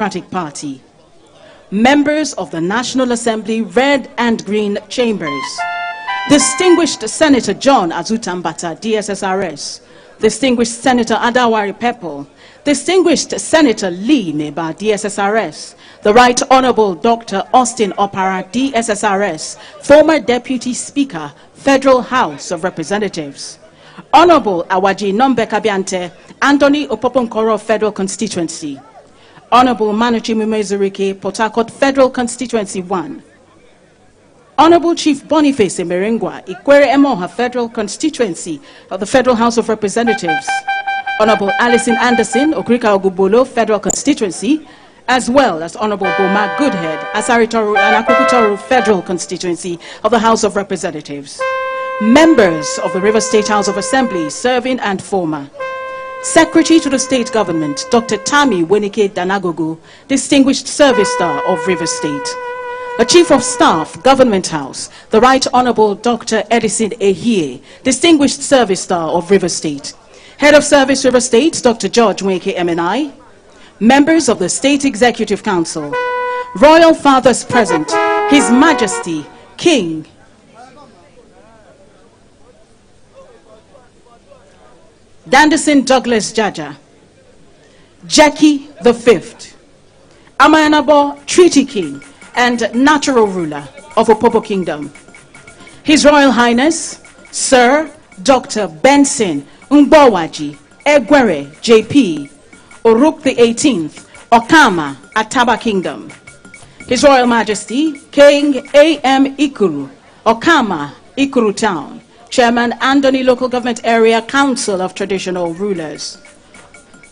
Democratic Party. Members of the National Assembly Red and Green Chambers. Distinguished Senator John Azutambata, DSSRS. Distinguished Senator Adawari Pepple. Distinguished Senator Lee Meba, DSSRS. The Right Honorable Dr. Austin Opara, DSSRS, former Deputy Speaker, Federal House of Representatives. Honorable Awaji Nombe Kabiante, Ogoni-Andoni-Opobo Federal Constituency. Honorable Manuchi Mumezurike, Port Harcourt Federal Constituency 1. Honorable Chief Boniface Emerengwa, Ikwere Emoha Federal Constituency of the Federal House of Representatives. Honorable Alison Anderson, Okrika Ogubolo Federal Constituency, as well as Honorable Boma Goodhead, Asaritoru and Akwekutoru Federal Constituency of the House of Representatives. Members of the River State House of Assembly, serving and former. Secretary to the State Government, Dr. Tami Wenike Danagogo, Distinguished Service Star of River State. The Chief of Staff, Government House, the Right Honorable Dr. Edison Ehie, Distinguished Service Star of River State. Head of Service, River State, Dr. George Mweke MNI. Members of the State Executive Council. Royal Fathers present, His Majesty, King Dandison Douglas Jaja, Jackie the Fifth, Amayanabo Treaty King and natural ruler of Opobo Kingdom. His Royal Highness, Sir Dr. Benson Mgbawaji Egwere JP, Uruk the 18th, Okama, Ataba Kingdom. His Royal Majesty, King A.M. Ikuru, Okama, Ikuru Town. Chairman, Andoni Local Government Area Council of Traditional Rulers.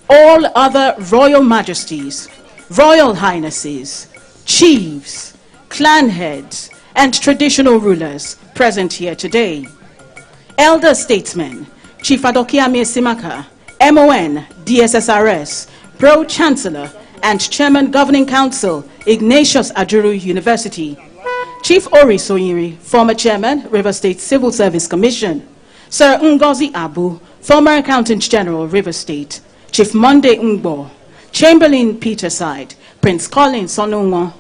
All other Royal Majesties, Royal Highnesses, Chiefs, Clan Heads, and Traditional Rulers present here today. Elder Statesmen, Chief Adokiame Simaka, MON, DSSRS, Pro-Chancellor, and Chairman Governing Council, Ignatius Ajuru University. Chief Ori Soyiri, former Chairman, River State Civil Service Commission. Sir Ngozi Abu, former Accountant General, River State. Chief Monday Ngbo, Chamberlain Peterside, Prince Colin Sonungo,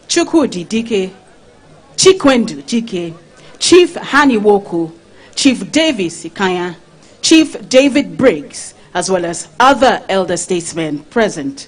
Chukwudi Dike, Chikwendu Dike, Chief Hani Woku, Chief Davis Ikanya, Chief David Briggs, as well as other elder statesmen present.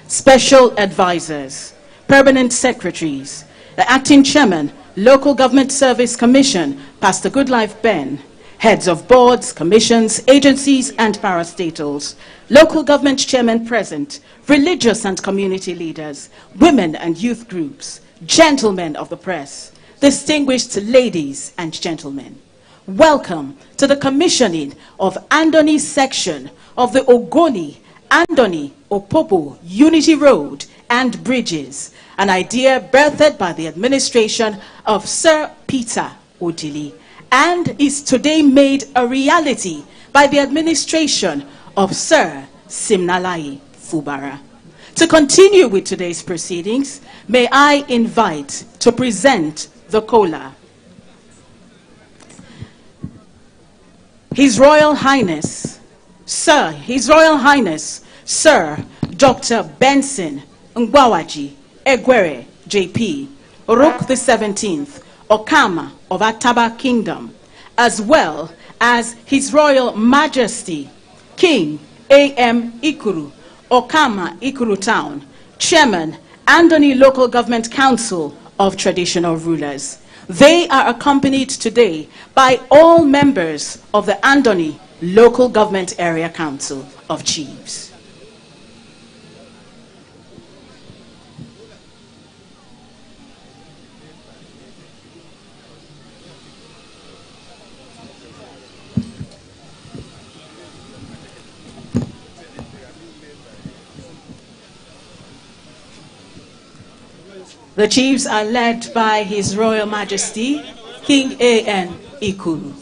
Special advisors, permanent secretaries, the Acting Chairman, Local Government Service Commission, Pastor Goodlife Ben, heads of boards, commissions, agencies, and parastatals, local government chairmen present, religious and community leaders, women and youth groups, gentlemen of the press, distinguished ladies and gentlemen. Welcome to the commissioning of Andoni section of the Ogoni-Andoni-Opobo Unity Road and Bridges, an idea birthed by the administration of Sir Peter Odili, and is today made a reality by the administration of Sir Simnalayi Fubara. To continue with today's proceedings, may I invite to present the Kola His Royal Highness, Sir Dr. Benson Mgbawaji Egwere JP, Uruk the 17th, Okama of Ataba Kingdom, as well as His Royal Majesty, King A.M. Ikuru, Okama Ikuru Town, Chairman, Andoni Local Government Council of Traditional Rulers. They are accompanied today by all members of the Andoni Local Government Area Council of Chiefs. The chiefs are led by His Royal Majesty, King A.N. Ikuru.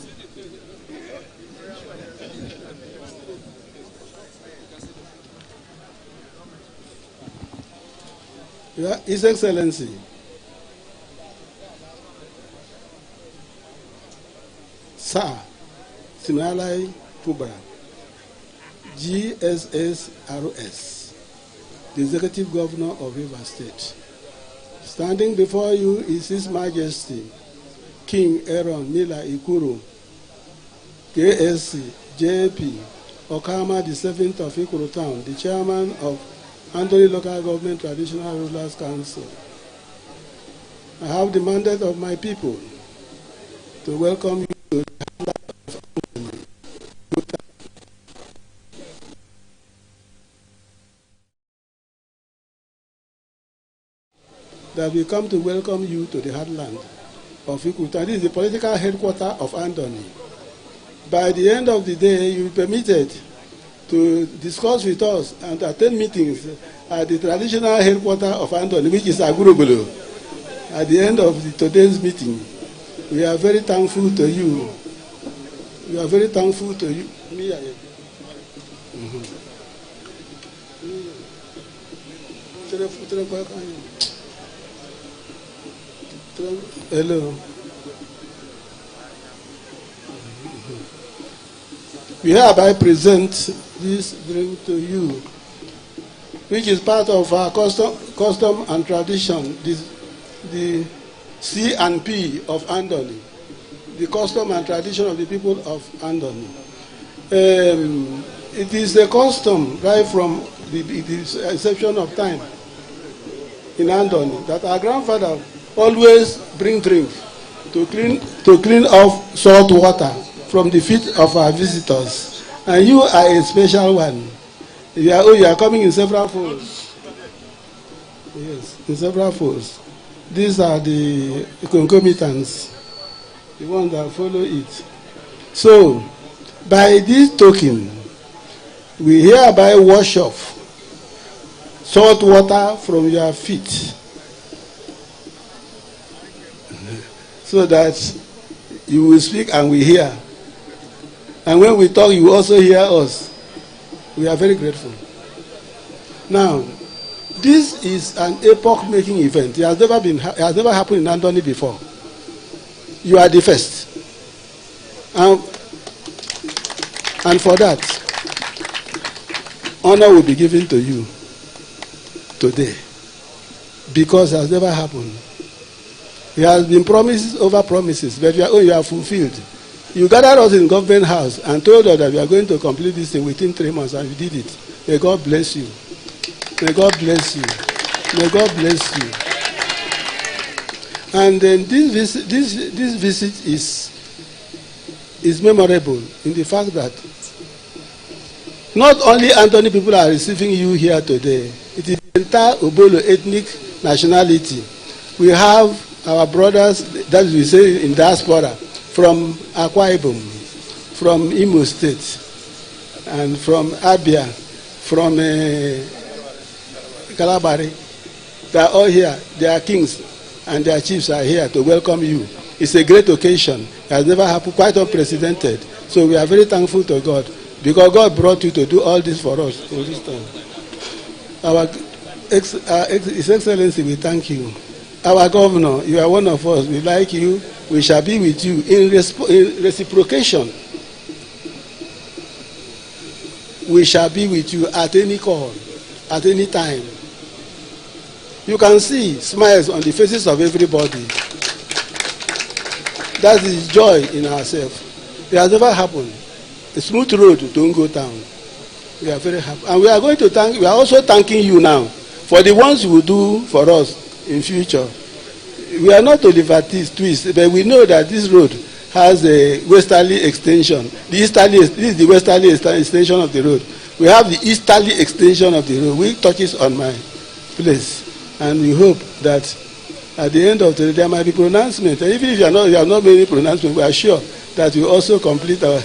His Excellency, Sir Simnalayi Fubara, GSSRS, the Executive Governor of Rivers State. Standing before you is His Majesty, King Aaron Mila Ikuru, KSC, JP, Okama the 7th of Ikuru Town, the Chairman of Andoni Local Government Traditional Rulers Council. I have the mandate of my people to welcome you to the heartland of Andoni. That we come to welcome you to the heartland of Ikuta. This is the political headquarters of Andoni. By the end of the day, you will be permitted to discuss with us and attend meetings at the traditional headquarters of Andoni, which is Agurugulu. At the end of today's meeting, we are very thankful to you. We are very thankful to you. Hello. We hereby present this drink to you, which is part of our custom and tradition, the C&P of Andoni, the custom and tradition of the people of Andoni. It is a custom right from the inception of time in Andoni that our grandfather always bring drink to clean off salt water from the feet of our visitors. And you are a special one. You are coming in several folds. Yes, in several folds. These are the concomitants, the ones that follow it. So, by this token, we hereby wash off salt water from your feet, so that you will speak and we hear. And when we talk, you also hear us. We are very grateful. Now, this is an epoch-making event. It has never happened in Andoni before. You are the first. And for that, honor will be given to you today, because it has never happened. It has been promises over promises, but you are fulfilled. You gathered us in government house and told us that we are going to complete this thing within 3 months, and you did it. May God bless you. May God bless you. May God bless you. And then this visit is memorable in the fact that not only Andoni people are receiving you here today, it is the entire Obolo ethnic nationality. We have our brothers, that we say in diaspora, from Akwa Ibom, from Imo State, and from Abia, from Kalabari. They are all here. Their kings and their chiefs are here to welcome you. It's a great occasion. It has never happened, quite unprecedented. So we are very thankful to God, because God brought you to do all this for us in this time. His Excellency, we thank you. Our governor, you are one of us. We like you. We shall be with you in reciprocation. We shall be with you at any call, at any time. You can see smiles on the faces of everybody. That is joy in ourselves. It has never happened. A smooth road to Tongo town. We are very happy. And we are going to we are also thanking you now for the ones you will do for us in future. We are not Oliver Twist, but we know that this road has a westerly extension. This is the westerly extension of the road. We have the easterly extension of the road, which touches on my place. And we hope that at the end of the day there might be pronouncement. And even if you have not made any pronouncement, we are sure that we also complete our.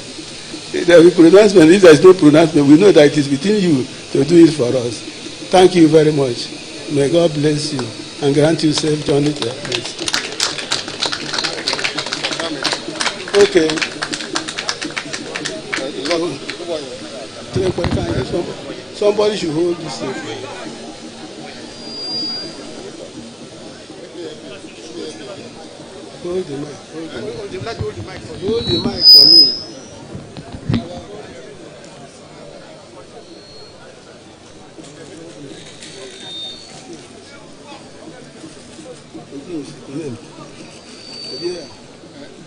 There will be pronouncement. If there is no pronouncement, we know that it is within you to do it for us. Thank you very much. May God bless you and grant you safe journey to your place. Okay. Somebody should hold this thing. Hold the mic. Hold the mic for me. finish. Yeah.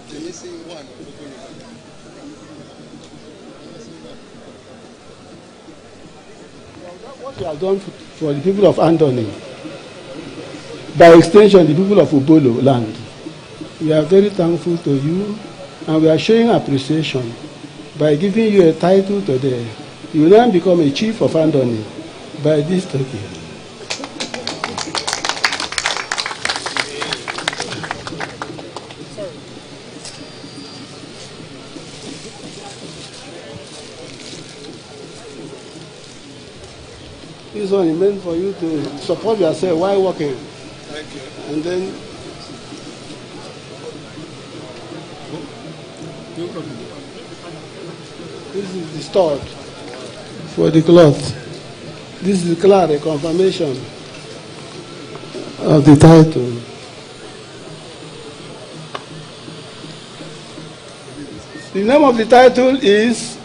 The missing one. What you have done for the people of Andoni, by extension, the people of Obolo land, we are very thankful to you, and we are showing appreciation by giving you a title today. You will now become a chief of Andoni by this token. This one is meant for you to support yourself while working. Thank you. And then this is the stud for the cloth. This is clear a confirmation of the title. The name of the title is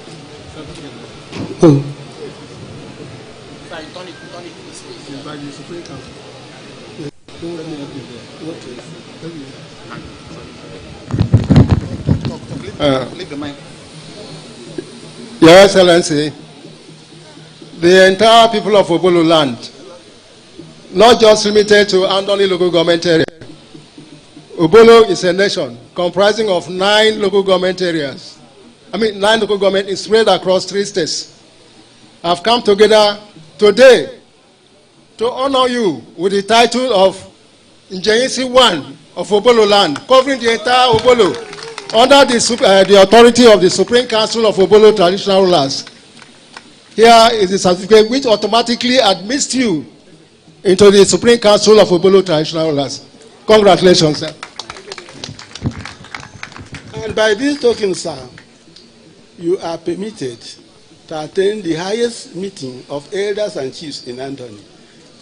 Leave the mic. Your Excellency, the entire people of Obolo land, not just limited to Andoni local government area. Obolo is a nation comprising of 9 local government areas. 9 local government is spread across 3 states. Have come together today to honor you with the title of Njeyisi 1 of Obolo land, covering the entire Obolo under the authority of the Supreme Council of Obolo Traditional Rulers. Here is the certificate which automatically admits you into the Supreme Council of Obolo Traditional Rulers. Congratulations, sir. And by this token, sir, you are permitted to attend the highest meeting of elders and chiefs in Andoni.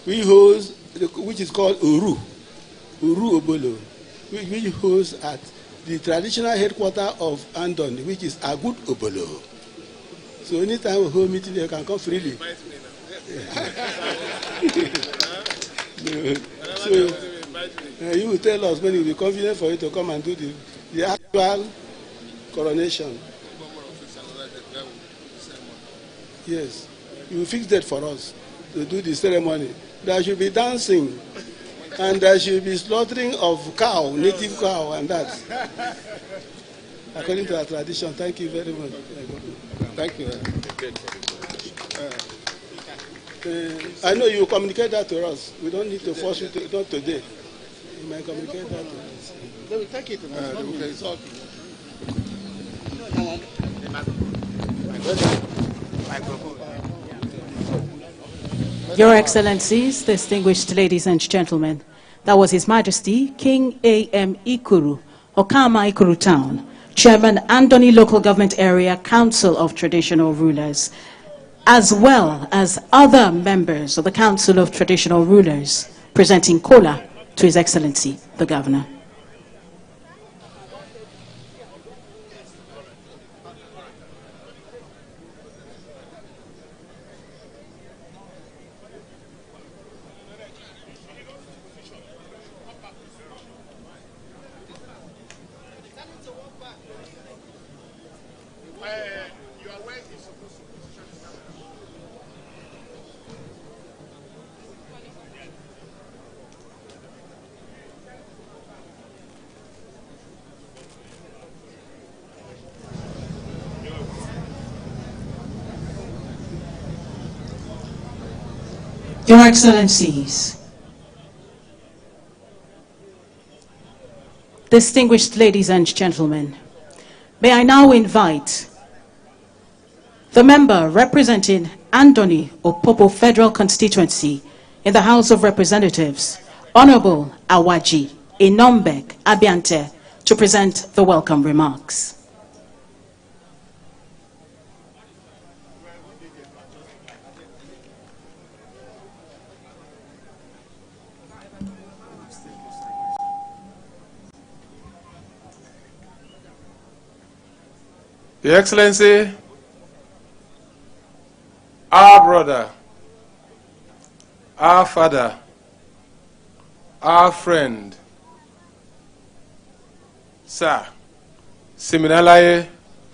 We host, which is called Uru Obolo, which hosts at the traditional headquarters of Andoni, which is Agud Obolo. So anytime we hold meeting, you can come freely. So you will tell us when it will be convenient for you to come and do the actual coronation. Yes, you will fix that for us to do the ceremony. There should be dancing, and there should be slaughtering of cow, native cow, and that. According to our tradition. Thank you very much. Thank you. I know you will communicate that to us. We don't need to force you to, not today. You might communicate that to us. They will take it. It's okay. Your Excellencies, distinguished ladies and gentlemen, that was His Majesty King A.M. Ikuru, Okama Ikuru Town, Chairman Andoni Local Government Area Council of Traditional Rulers, as well as other members of the Council of Traditional Rulers, presenting Kola to His Excellency, the Governor. Your Excellencies, distinguished ladies and gentlemen, may I now invite the member representing Ogoni-Andoni-Opobo Federal Constituency in the House of Representatives, Honorable Awaji Inombek Abiante, to present the welcome remarks. Your Excellency, our brother, our father, our friend, Sir Siminalaye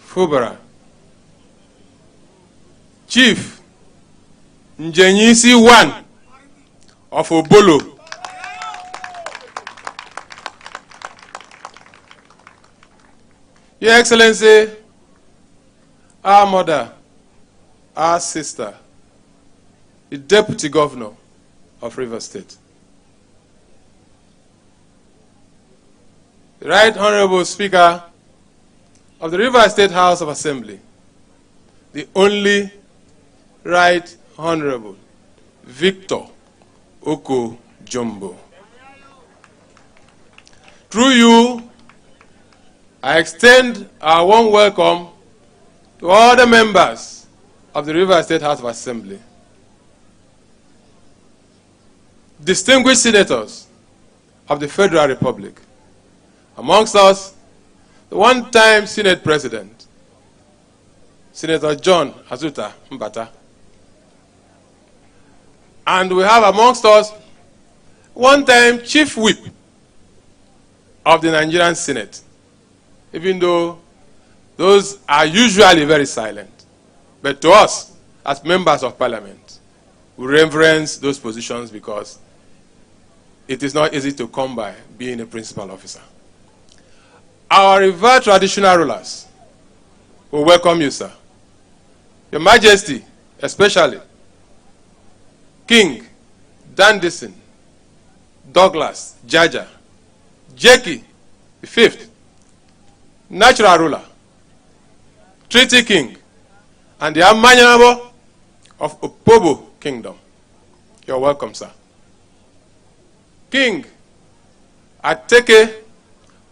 Fubara, Chief Njenyisi 1 of Obolo, Your Excellency, our mother, our sister, the Deputy Governor of Rivers State, the Right Honorable Speaker of the Rivers State House of Assembly, the only Right Honorable Victor Oko Jumbo. Through you, I extend our warm welcome to all the members of the Rivers State House of Assembly, distinguished senators of the Federal Republic, amongst us, the one-time Senate President, Senator John Azuta Mbata. And we have amongst us one-time Chief Whip of the Nigerian Senate, even though those are usually very silent. But to us, as members of Parliament, we reverence those positions because it is not easy to come by being a principal officer. Our revered traditional rulers will welcome you, sir. Your Majesty, especially King Dandison Douglas Jaja Jeki the 5th, natural ruler, treaty king, and the Amanyanabo of Opobo Kingdom. You're welcome, sir. King Ateke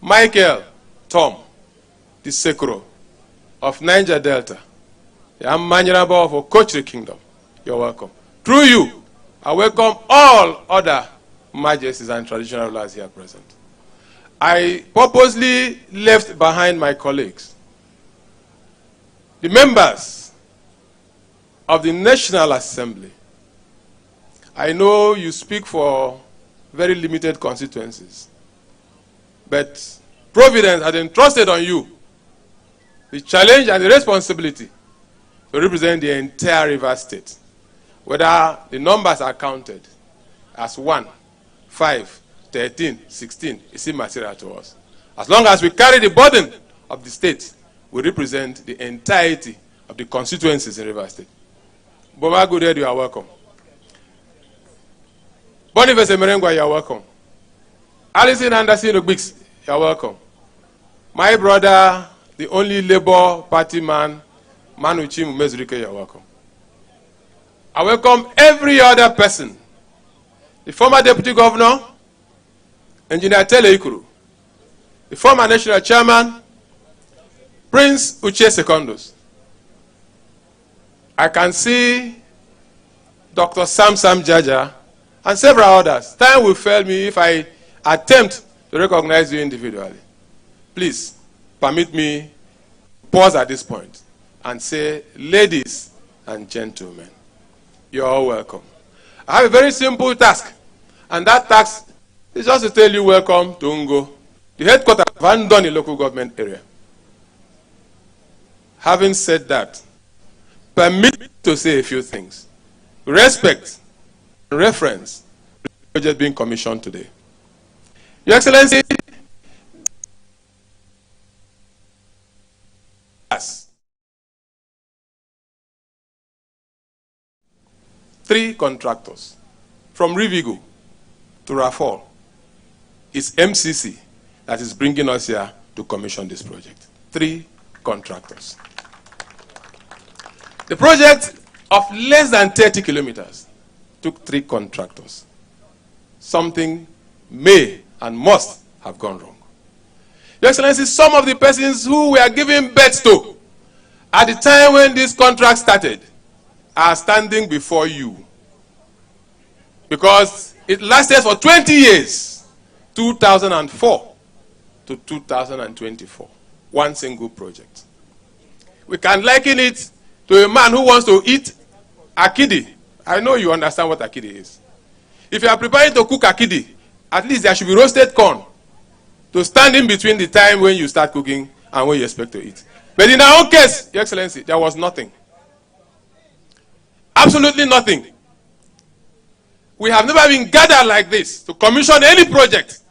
Michael Tom the Sekro of Niger Delta, the Amanyanabo of Okochiri Kingdom. You're welcome. Through you, I welcome all other majesties and traditional rulers here present. I purposely left behind my colleagues, the members of the National Assembly. I know you speak for very limited constituencies, but Providence has entrusted on you the challenge and the responsibility to represent the entire Rivers State, whether the numbers are counted as 1, 5, 13, 16, is immaterial to us. As long as we carry the burden of the state, we represent the entirety of the constituencies in Rivers State. Boma Goodhead, you are welcome. Boniface Emerengwa, you are welcome. Alison Anderson Ogbix, you are welcome. My brother, the only Labour Party man, Manuchim Mezrike, you are welcome. I welcome every other person. The former Deputy Governor, Engineer Tele Ikuru, the former National Chairman, Prince Uche Secondus. I can see Dr. Sam Jaja and several others. Time will fail me if I attempt to recognize you individually. Please permit me to pause at this point and say, ladies and gentlemen, you're all welcome. I have a very simple task, and that task is just to tell you welcome to Ngo, the headquarters of Andoni local government area. Having said that, permit me to say a few things. Respect and reference to the project being commissioned today. Your Excellency, three contractors from Rivigo to Rafal. It's MCC that is bringing us here to commission this project. 3 contractors. The project of less than 30 kilometers took 3 contractors. Something may and must have gone wrong. Your Excellency, some of the persons who were giving birth to at the time when this contract started are standing before you. Because it lasted for 20 years, 2004 to 2024, one single project. We can liken it to a man who wants to eat akidi. I know you understand what akidi is. If you are preparing to cook akidi, at least there should be roasted corn. to stand in between the time when you start cooking and when you expect to eat. But in our own case, Your Excellency, there was nothing. Absolutely nothing. We have never been gathered like this to commission any project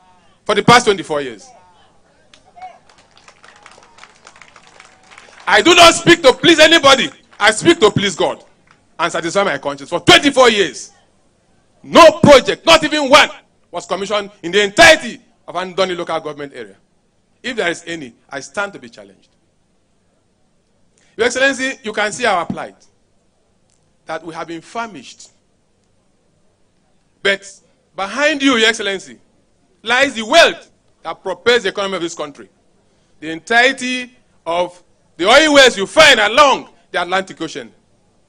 for the past 24 years. I do not speak to please anybody. I speak to please God and satisfy my conscience. For 24 years, no project, not even one, was commissioned in the entirety of Andoni local government area. If there is any, I stand to be challenged. Your Excellency, you can see our plight, that we have been famished. But behind you, Your Excellency, lies the wealth that propels the economy of this country. The entirety of the oil wells you find along the Atlantic Ocean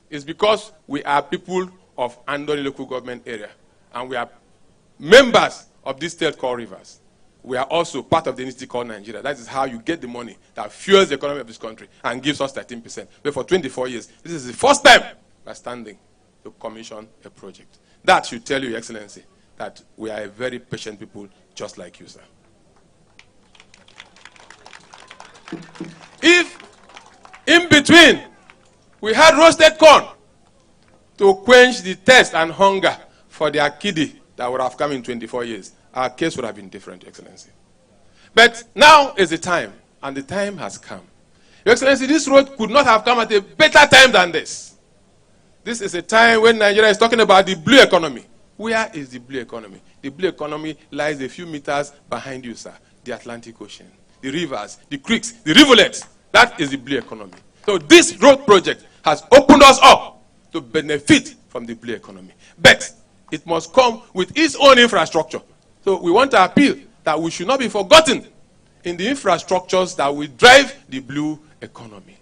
is because we are people of Andoni local government area. And we are members of this state called Rivers. We are also part of the entity called Nigeria. That is how you get the money that fuels the economy of this country and gives us 13%. But for 24 years, this is the first time we are standing to commission a project. That should tell you, Your Excellency, that we are a very patient people just like you, sir. If in between we had roasted corn to quench the thirst and hunger for the akidi that would have come in 24 years, our case would have been different, Your Excellency. But now is the time, and the time has come. Your Excellency, this road could not have come at a better time than this. This is a time when Nigeria is talking about the blue economy. Where is the blue economy? The blue economy lies a few meters behind you, sir. The Atlantic Ocean, the rivers, the creeks, the rivulets. That is the blue economy. So this road project has opened us up to benefit from the blue economy. But it must come with its own infrastructure. So we want to appeal that we should not be forgotten in the infrastructures that will drive the blue economy.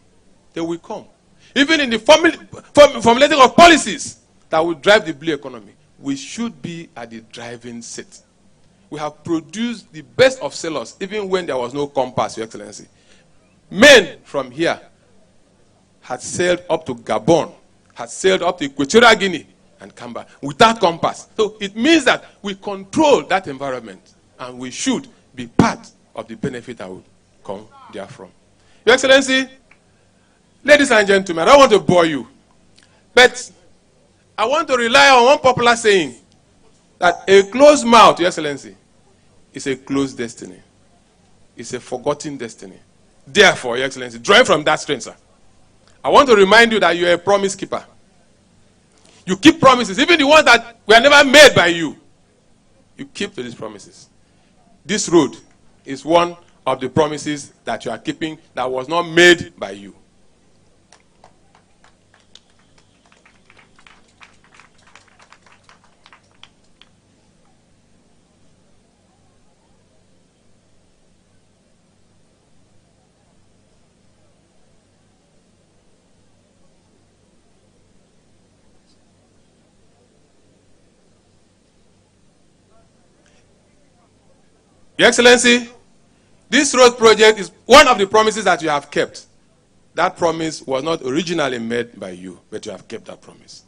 They will come. Even in the formulating of policies that will drive the blue economy, we should be at the driving seat. We have produced the best of sailors, even when there was no compass, Your Excellency. Men from here had sailed up to Gabon, had sailed up to Equatorial Guinea and Kamba without compass. So it means that we control that environment, and we should be part of the benefit that will come therefrom. Your Excellency, ladies and gentlemen, I don't want to bore you, but I want to rely on one popular saying that a closed mouth, Your Excellency, is a closed destiny. It's a forgotten destiny. Therefore, Your Excellency, drawing from that strength, sir, I want to remind you that you are a promise keeper. You keep promises, even the ones that were never made by you. You keep to these promises. This road is one of the promises that you are keeping that was not made by you. Your Excellency, this road project is one of the promises that you have kept. That promise was not originally made by you, but you have kept that promise.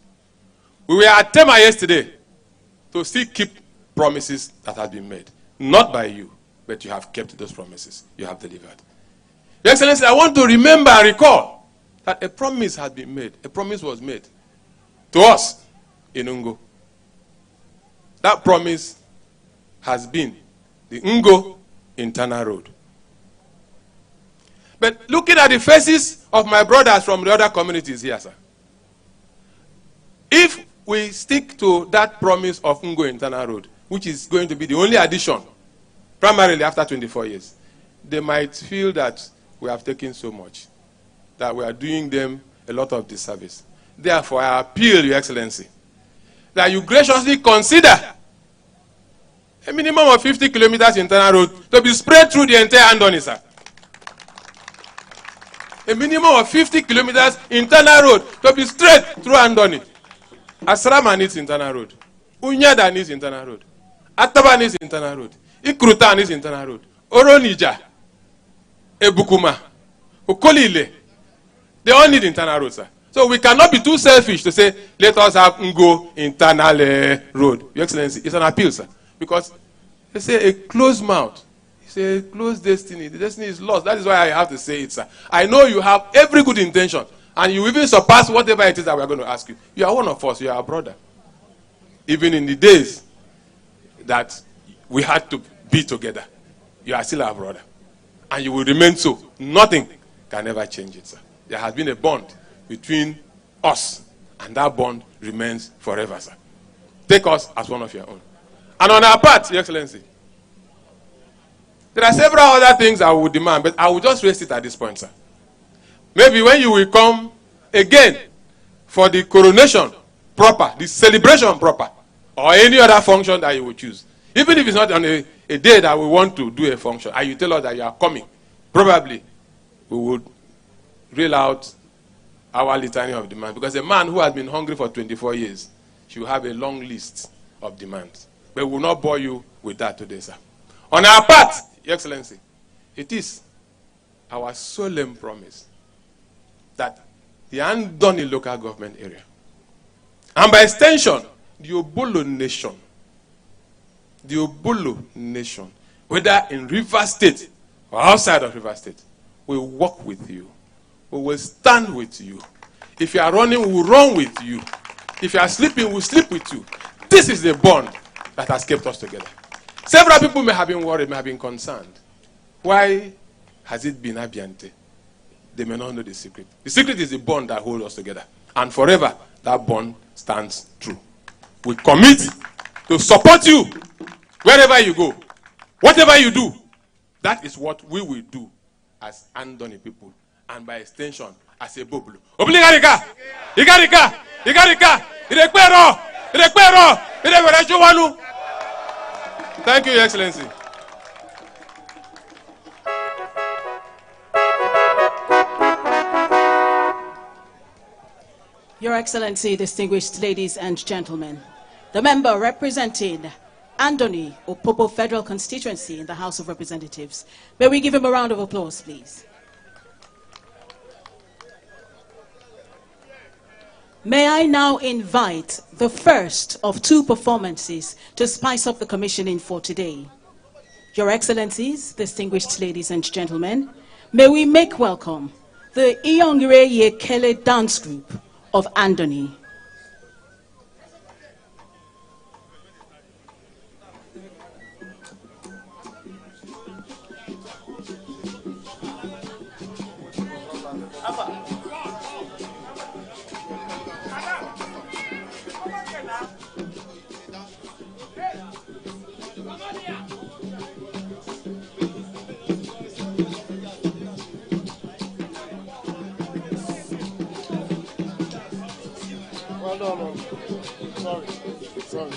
We were at Tema yesterday to still keep promises that have been made. Not by you, but you have kept those promises. You have delivered. Your Excellency, I want to remember and recall that a promise had been made. A promise was made to us in Ngo. That promise has been the Ngo internal road. But looking at the faces of my brothers from the other communities here, sir, if we stick to that promise of Ngo internal road, which is going to be the only addition, primarily after 24 years, they might feel that we have taken so much, that we are doing them a lot of disservice. Therefore, I appeal, Your Excellency, that you graciously consider a minimum of 50 kilometers internal road to be spread through the entire Andoni, sir. A minimum of 50 kilometers internal road to be straight through Andoni. Asrama needs internal road. Unyada needs internal road. Ataba needs internal road. Ikruta needs internal road. Oronija, Ebukuma, Ukolile, they all need internal road, sir. So we cannot be too selfish to say, let us have Ngo internal road. Your Excellency, it's an appeal, sir. Because they say a closed mouth It's a closed destiny. The destiny is lost. That is why I have to say it, sir. I know you have every good intention, and you even surpass whatever it is that we are going to ask you. You are one of us. You are our brother. Even in the days that we had to be together, you are still our brother. And you will remain so. Nothing can ever change it, sir. There has been a bond between us, and that bond remains forever, sir. Take us as one of your own. And on our part, Your Excellency, there are several other things I would demand, but I will just raise it at this point, sir. Maybe when you will come again for the coronation proper, the celebration proper, or any other function that you will choose, even if it's not on a day that we want to do a function, and you tell us that you are coming, probably we would reel out our litany of demands. Because a man who has been hungry for 24 years should have a long list of demands. But we will not bore you with that today, sir. On our part, Your Excellency, it is our solemn promise that the Andoni local government area, and by extension, the Obolo nation, whether in River State or outside of River State, will work with you. We will stand with you. If you are running, we will run with you. If you are sleeping, we will sleep with you. This is the bond that has kept us together. Several people may have been worried, may have been concerned. Why has it been Abiante? They may not know the secret. The secret is the bond that holds us together. And forever, that bond stands true. We commit to support you wherever you go. Whatever you do, that is what we will do as Andoni people. And by extension, as a Bobulu. Obligarika! Igarika! Igarika! Irekwero! Irekwero! Irekwero! Thank you, Your Excellency. Your Excellency, distinguished ladies and gentlemen, the member representing Ogoni-Opobo Federal Constituency in the House of Representatives. May we give him a round of applause, please. May I now invite the first of two performances to spice up the commissioning for today. Your Excellencies, distinguished ladies and gentlemen, may we make welcome the Iyongire Yekele dance group of Andoni. No. Sorry.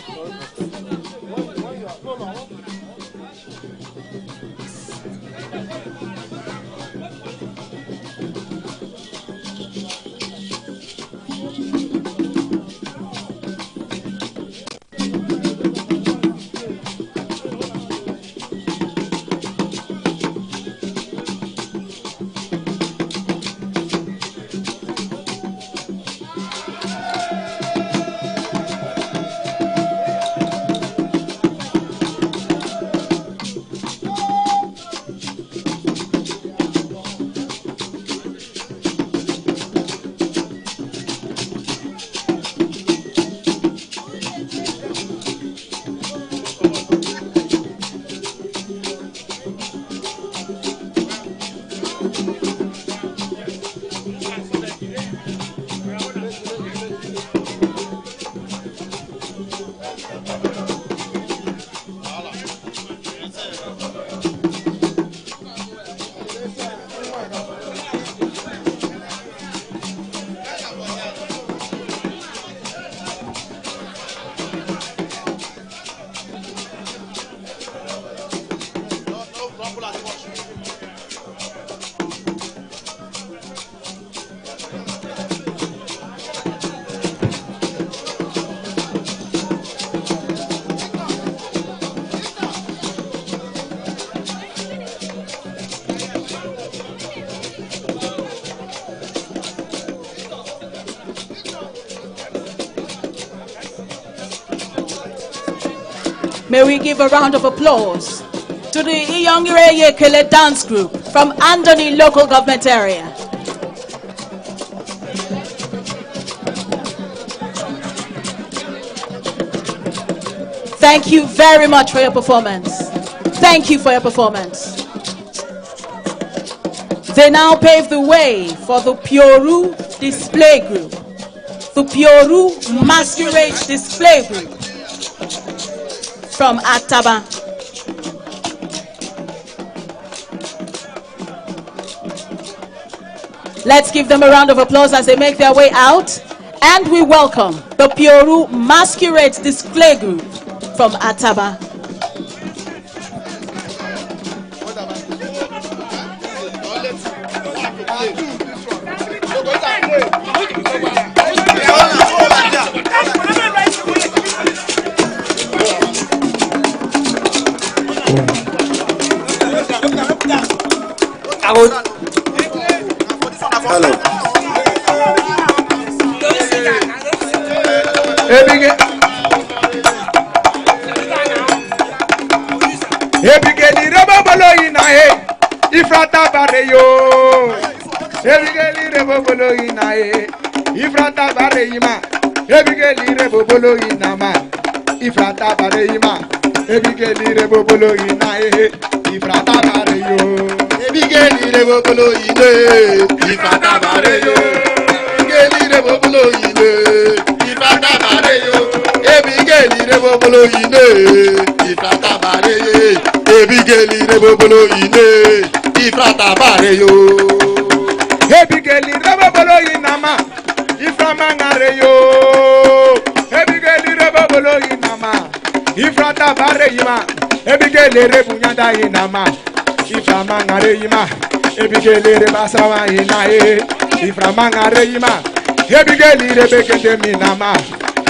May we give a round of applause to the Iyongire Yekele dance group from Andoni local government area. Thank you very much for your performance. Thank you for your performance. They now pave the way for the Pioru display group. The Pioru masquerade display group from Ataba. Let's give them a round of applause as they make their way out. And we welcome the Pioru masquerade display group from Ataba. Hello. Ebigeli rebobolo inae ifrata bareyo. Ebigeli rebobolo inae ifrata bareyima. Ebigeli rebobolo inama ifrata bareyima. Ebigeli rebobolo inae ifrata bareyo. Ebigeli rebobolo ine ifrata bareyo. Ebigeli rebobolo ine ifrata bareyo. Ebigeli rebobolo ine ifrata bareyo. Ebigeli rebobolo ine ifrata bareyo. Ebigeli rebobolo inama iframa ngareyo. Ebigeli rebobolo inama ifrata bareyima. Ebigeli rebunyanda inama iframa ngareyima. Ebigeli rebasawa inae iframa ngareyima. Ebigeli rebekete minama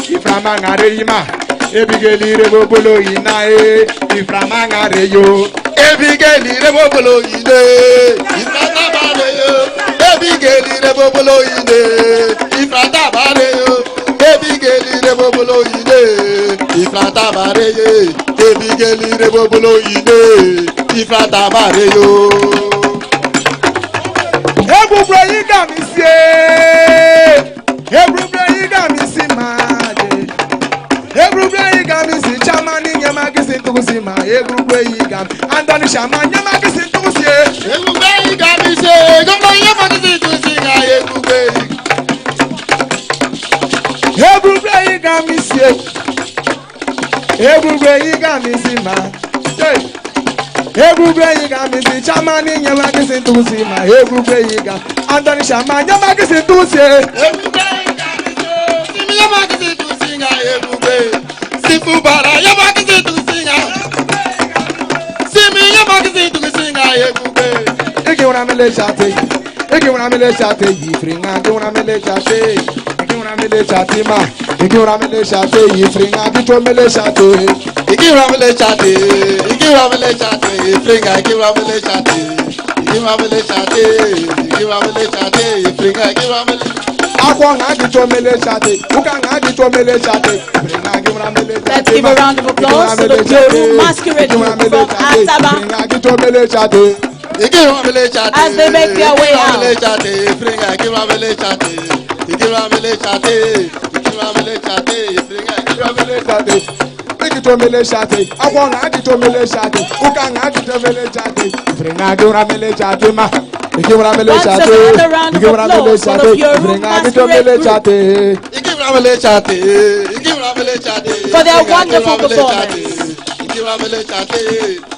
iframa ngareyima. Ebigeli rebobolo inae iframa ngareyo. Ebigeli rebobolo ine ifrata bareyo. Ebigeli rebobolo ine ifrata bareyo. Ebigeli rebobolo ine ifrata bareyo. Ebigeli rebobolo ine ifrata bareyo. Ebugbe yiga mi se. Ebugbe yiga mi si maje. Ebugbe yiga mi si chamani nyama kisi tukusi ma. Ebugbe yiga mi Andoni shama nyama kisi tukusi. Ebugbe yiga mi se. Gombo nyama kisi tukusi nga ebugbe. Ebugbe yiga mi se. Ebugbe yiga mi si ma. Ebugbe yiga mi si chamani nyama kisi tukusi ma. Ebugbe yiga Andoni shama nyama kisi tukusi. Ebugbe yiga mi se. Simi nyama kisi tukusi nga ebugbe. Sifu bara nyama kisi tukusi nga. Simi nyama kisi tukusi nga ebugbe. Igi wana mele chate. Igi wana mele chate yifringa. Igi wana mele chate. Igi wana mele chate ma. Igi wana mele chate yifringa. Igi mele chate. Igi ramele chate, igi ramele chate, fringa igi ramele chate, igi ramele chate, igi ramele chate, fringa igi ramele. Akwa ngagi mele chate, uka ngagi mele chate, fringa igi ramele chate. Let's give a round of applause to the Pioru masquerade group from Ataba Fringa igi mele chate. Igi ramele chate, as they make their way out. Igi ramele chate, fringa igi ramele chate, igi ramele chate, igi ramele chate, fringa igi ramele chate. Mele chate, akwa ngagi mele chate, uka ngagi mele chate, fringa igi ramele chate ma. Once another round of applause for the Pioru masquerade group Igi ramele chate, igi ramele chate, for their wonderful performance. Igi ramele chate,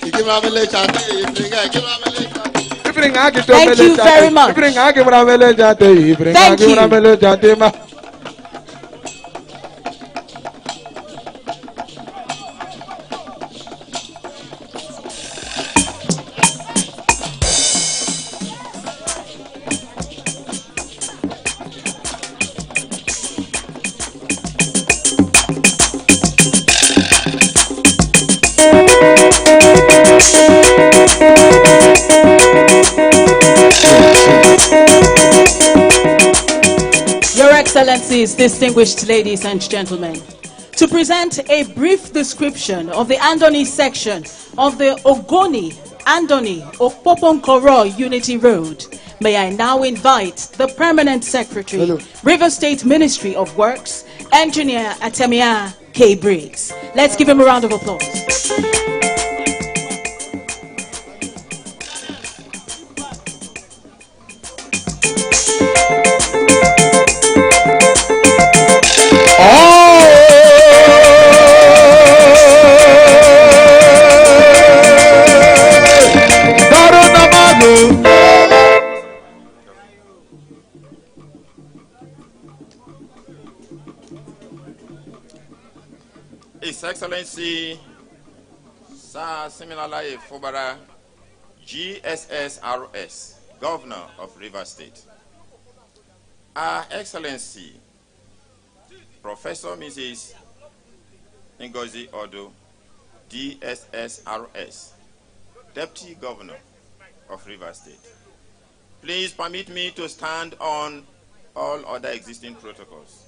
igi ramele chate, fringa igi ramele chate. Thank you very much. Thank you. Your Excellencies, distinguished ladies and gentlemen, to present a brief description of the Andoni section of the Ogoni-Andoni-Opobo Unity Road. May I now invite the Permanent Secretary, River State Ministry of Works, Engineer Atemia K. Briggs. Let's give him a round of applause. His Excellency Sir Siminalayi Fubara, GSSRS, Governor of River State. Her Excellency Professor Mrs. Ngozi Odo, DSSRS, Deputy Governor of River State. Please permit me to stand on all other existing protocols.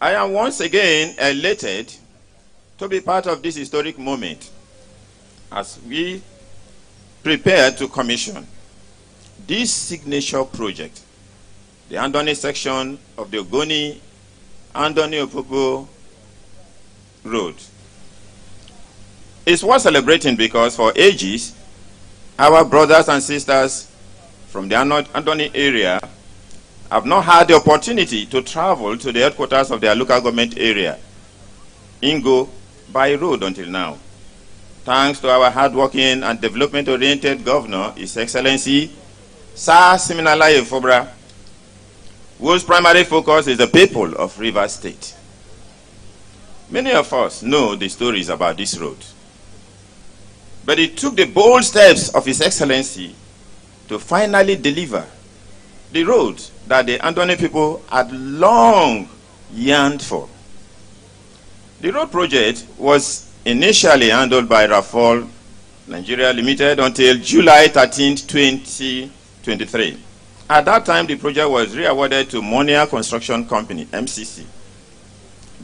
I am once again elated to be part of this historic moment as we prepare to commission this signature project, the Andoni section of the Ogoni-Andoni-Opobo Road. It's worth celebrating because for ages, our brothers and sisters from the Andoni area have not had the opportunity to travel to the headquarters of their local government area, Ingo, by road until now. Thanks to our hardworking and development-oriented governor, His Excellency Sir Siminalayi Fubara, whose primary focus is the people of River State. Many of us know the stories about this road, but it took the bold steps of His Excellency to finally deliver the road that the Andoni people had long yearned for. The road project was initially handled by Rafal Nigeria Limited until July 13, 2023. At that time, the project was re-awarded to Monia Construction Company, MCC,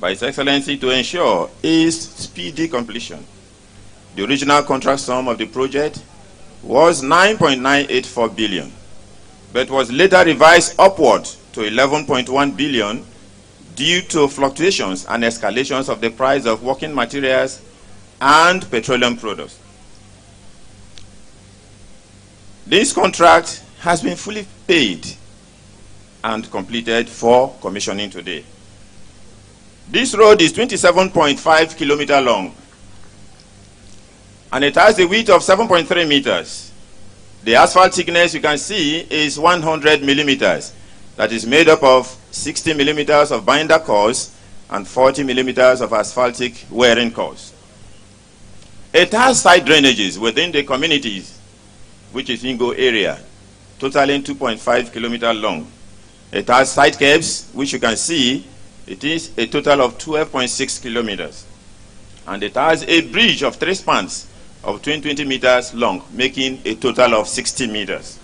by His Excellency to ensure its speedy completion. The original contract sum of the project was 9.984 billion, but was later revised upward to 11.1 billion due to fluctuations and escalations of the price of working materials and petroleum products. This contract has been fully paid and completed for commissioning today. This road is 27.5 kilometers long, and it has a width of 7.3 meters. The asphalt thickness you can see is 100 millimeters. That is made up of 60 millimeters of binder cores and 40 millimeters of asphaltic wearing cores. It has side drainages within the communities, which is Ingo area, totaling 2.5 kilometers long. It has side caves, which you can see, it is a total of 12.6 kilometers. And it has a bridge of 3 spans of 20 meters long, making a total of 60 meters.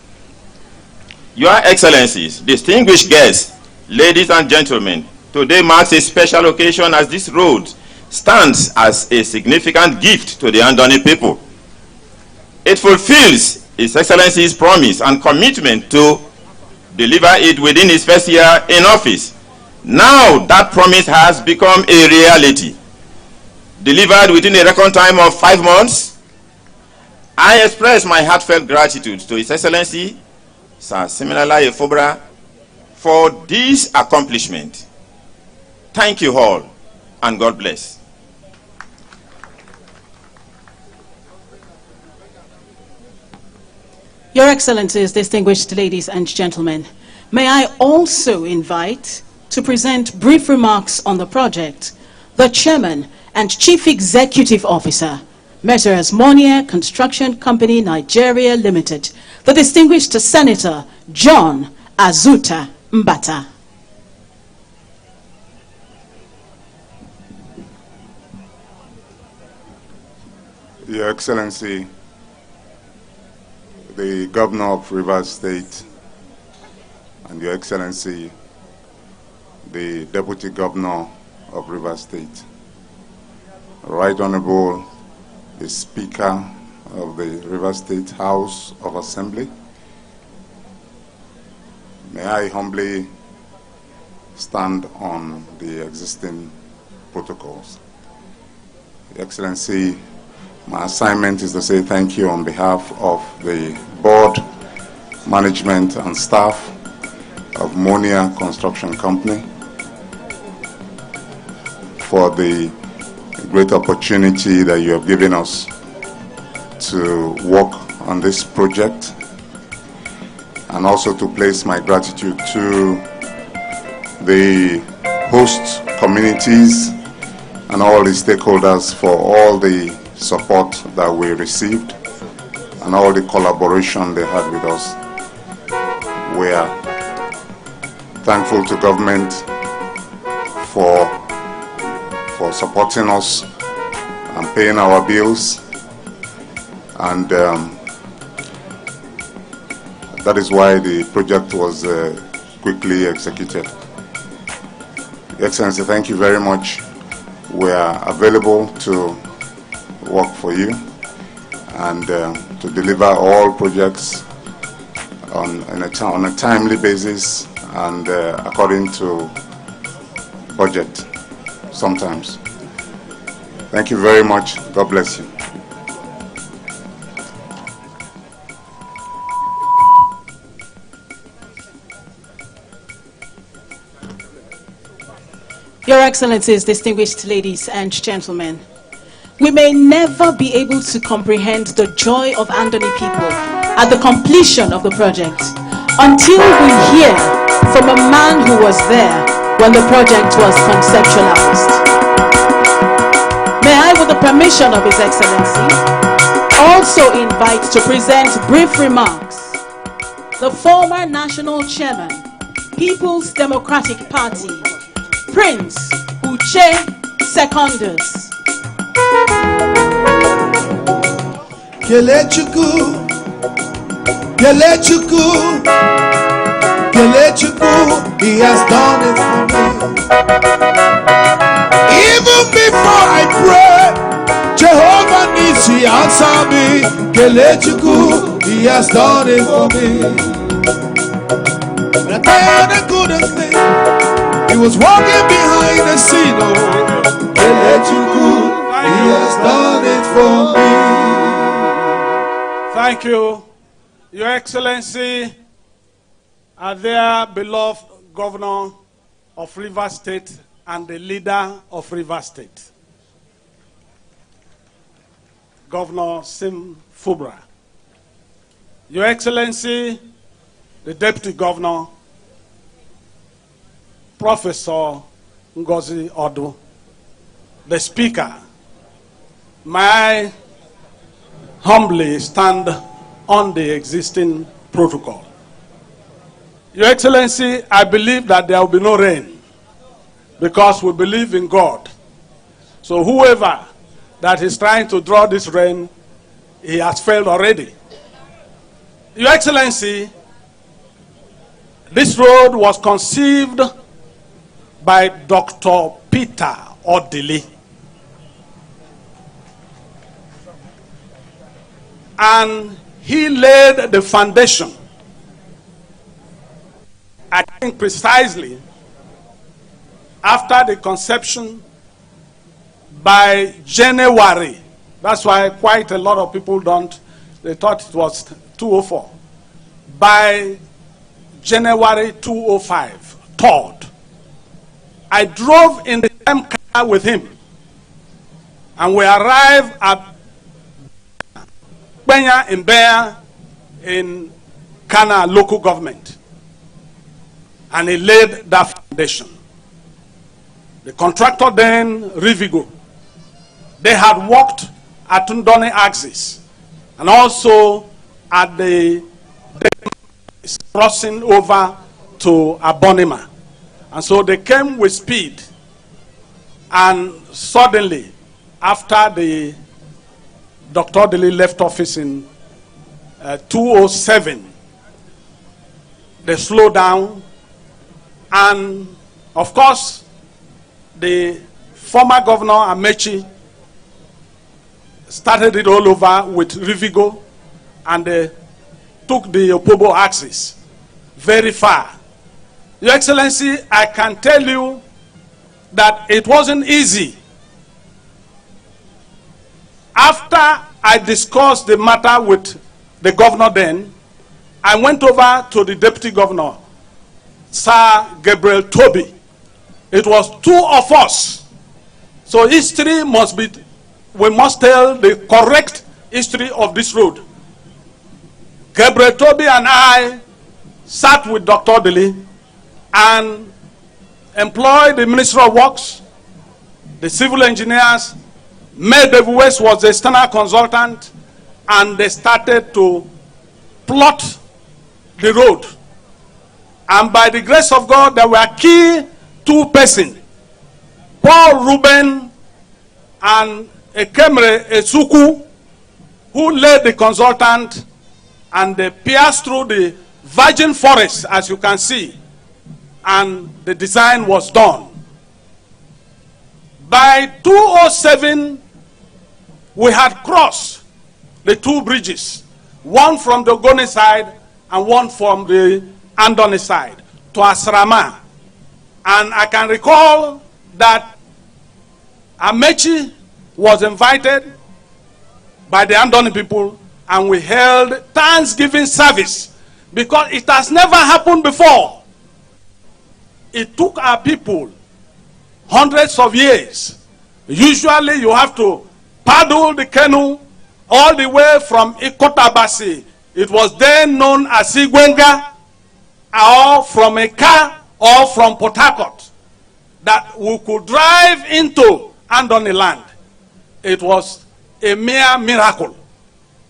Your Excellencies, distinguished guests, ladies and gentlemen, today marks a special occasion as this road stands as a significant gift to the Andoni people. It fulfills His Excellency's promise and commitment to deliver it within his first year in office. Now that promise has become a reality. Delivered within a record time of 5 months, I express my heartfelt gratitude to His Excellency Sir Siminalayi Fubara for this accomplishment. Thank you all, and God bless. Your Excellencies, distinguished ladies and gentlemen, may I also invite to present brief remarks on the project the Chairman and Chief Executive Officer, Messrs. Monia Construction Company Nigeria Limited, the distinguished Senator John Azuta Mbata. Your Excellency, the Governor of Rivers State and Your Excellency, the Deputy Governor of Rivers State, Right Honorable the Speaker of the Rivers State House of Assembly, may I humbly stand on the existing protocols. Your Excellency, my assignment is to say thank you on behalf of the board, management and staff of Monia Construction Company for the great opportunity that you have given us to work on this project, and also to place my gratitude to the host communities and all the stakeholders for all the support that we received and all the collaboration they had with us. We are thankful to government for supporting us and paying our bills, and that is why the project was quickly executed. Your Excellency, thank you very much. We are available to work for you and to deliver all projects on a timely basis and according to budget sometimes. Thank you very much. God bless you. Your Excellencies, distinguished ladies and gentlemen, we may never be able to comprehend the joy of Andoni people at the completion of the project until we hear from a man who was there when the project was conceptualized. May I, with the permission of His Excellency, also invite to present brief remarks the former National Chairman, People's Democratic Party, Prince Uche Secondus. Kelechukwu, Kelechukwu, Kelechukwu, He has done it for me. Even before I pray, Jehovah needs to answer me. Kelechukwu, He has done it for me. When I tell the goodest thing, He was walking behind the scene. Oh, Kelechukwu, He has done it for me. Thank you, Your Excellency, and their beloved Governor of Rivers State and the leader of Rivers State, Governor Sim Fubra. Your Excellency, the Deputy Governor, Professor Ngozi Odu, the Speaker, may I humbly stand on the existing protocol. Your Excellency, I believe that there will be no rain because we believe in God. So whoever that is trying to draw this rain, he has failed already. Your Excellency, this road was conceived by Dr. Peter Odili. And he laid the foundation, I think precisely after the conception by January. That's why quite a lot of people they thought it was 204. By January 205, 3rd, I drove in the same car with him, and we arrived at Benya in Kana local government, and he laid that foundation. The contractor then, Rivigo, they had worked at Ndoni axis and also at the crossing over to Abonima. And so they came with speed, and suddenly, after the Dr. Dele left office in 207, they slowed down And of course, the former governor Amechi started it all over with Rivigo, and they took the Opobo axis very far. Your Excellency, I can tell you that it wasn't easy. After I discussed the matter with the governor then, I went over to the deputy governor, Sir Gabriel Toby. It was two of us. So history must be, we must tell the correct history of this road. Gabriel Toby and I sat with Dr. Dili and employed the Ministry of Works, the civil engineers. May David West was the external consultant, and they started to plot the road. And by the grace of God, there were key two persons, Paul Ruben and Ekemre Esuku, who led the consultant, and they pierced through the virgin forest, as you can see, and the design was done. By 2007, we had crossed the two bridges, one from the Ogoni side and one from the Andoni side, to Asrama. And I can recall that Amechi was invited by the Andoni people, and we held Thanksgiving service, because it has never happened before. It took our people hundreds of years. Usually you have to paddle the canoe all the way from Ikotabasi. It was then known as Igwenga, or from a car, or from Port Harcourt, that we could drive into Andoni land. It was a mere miracle.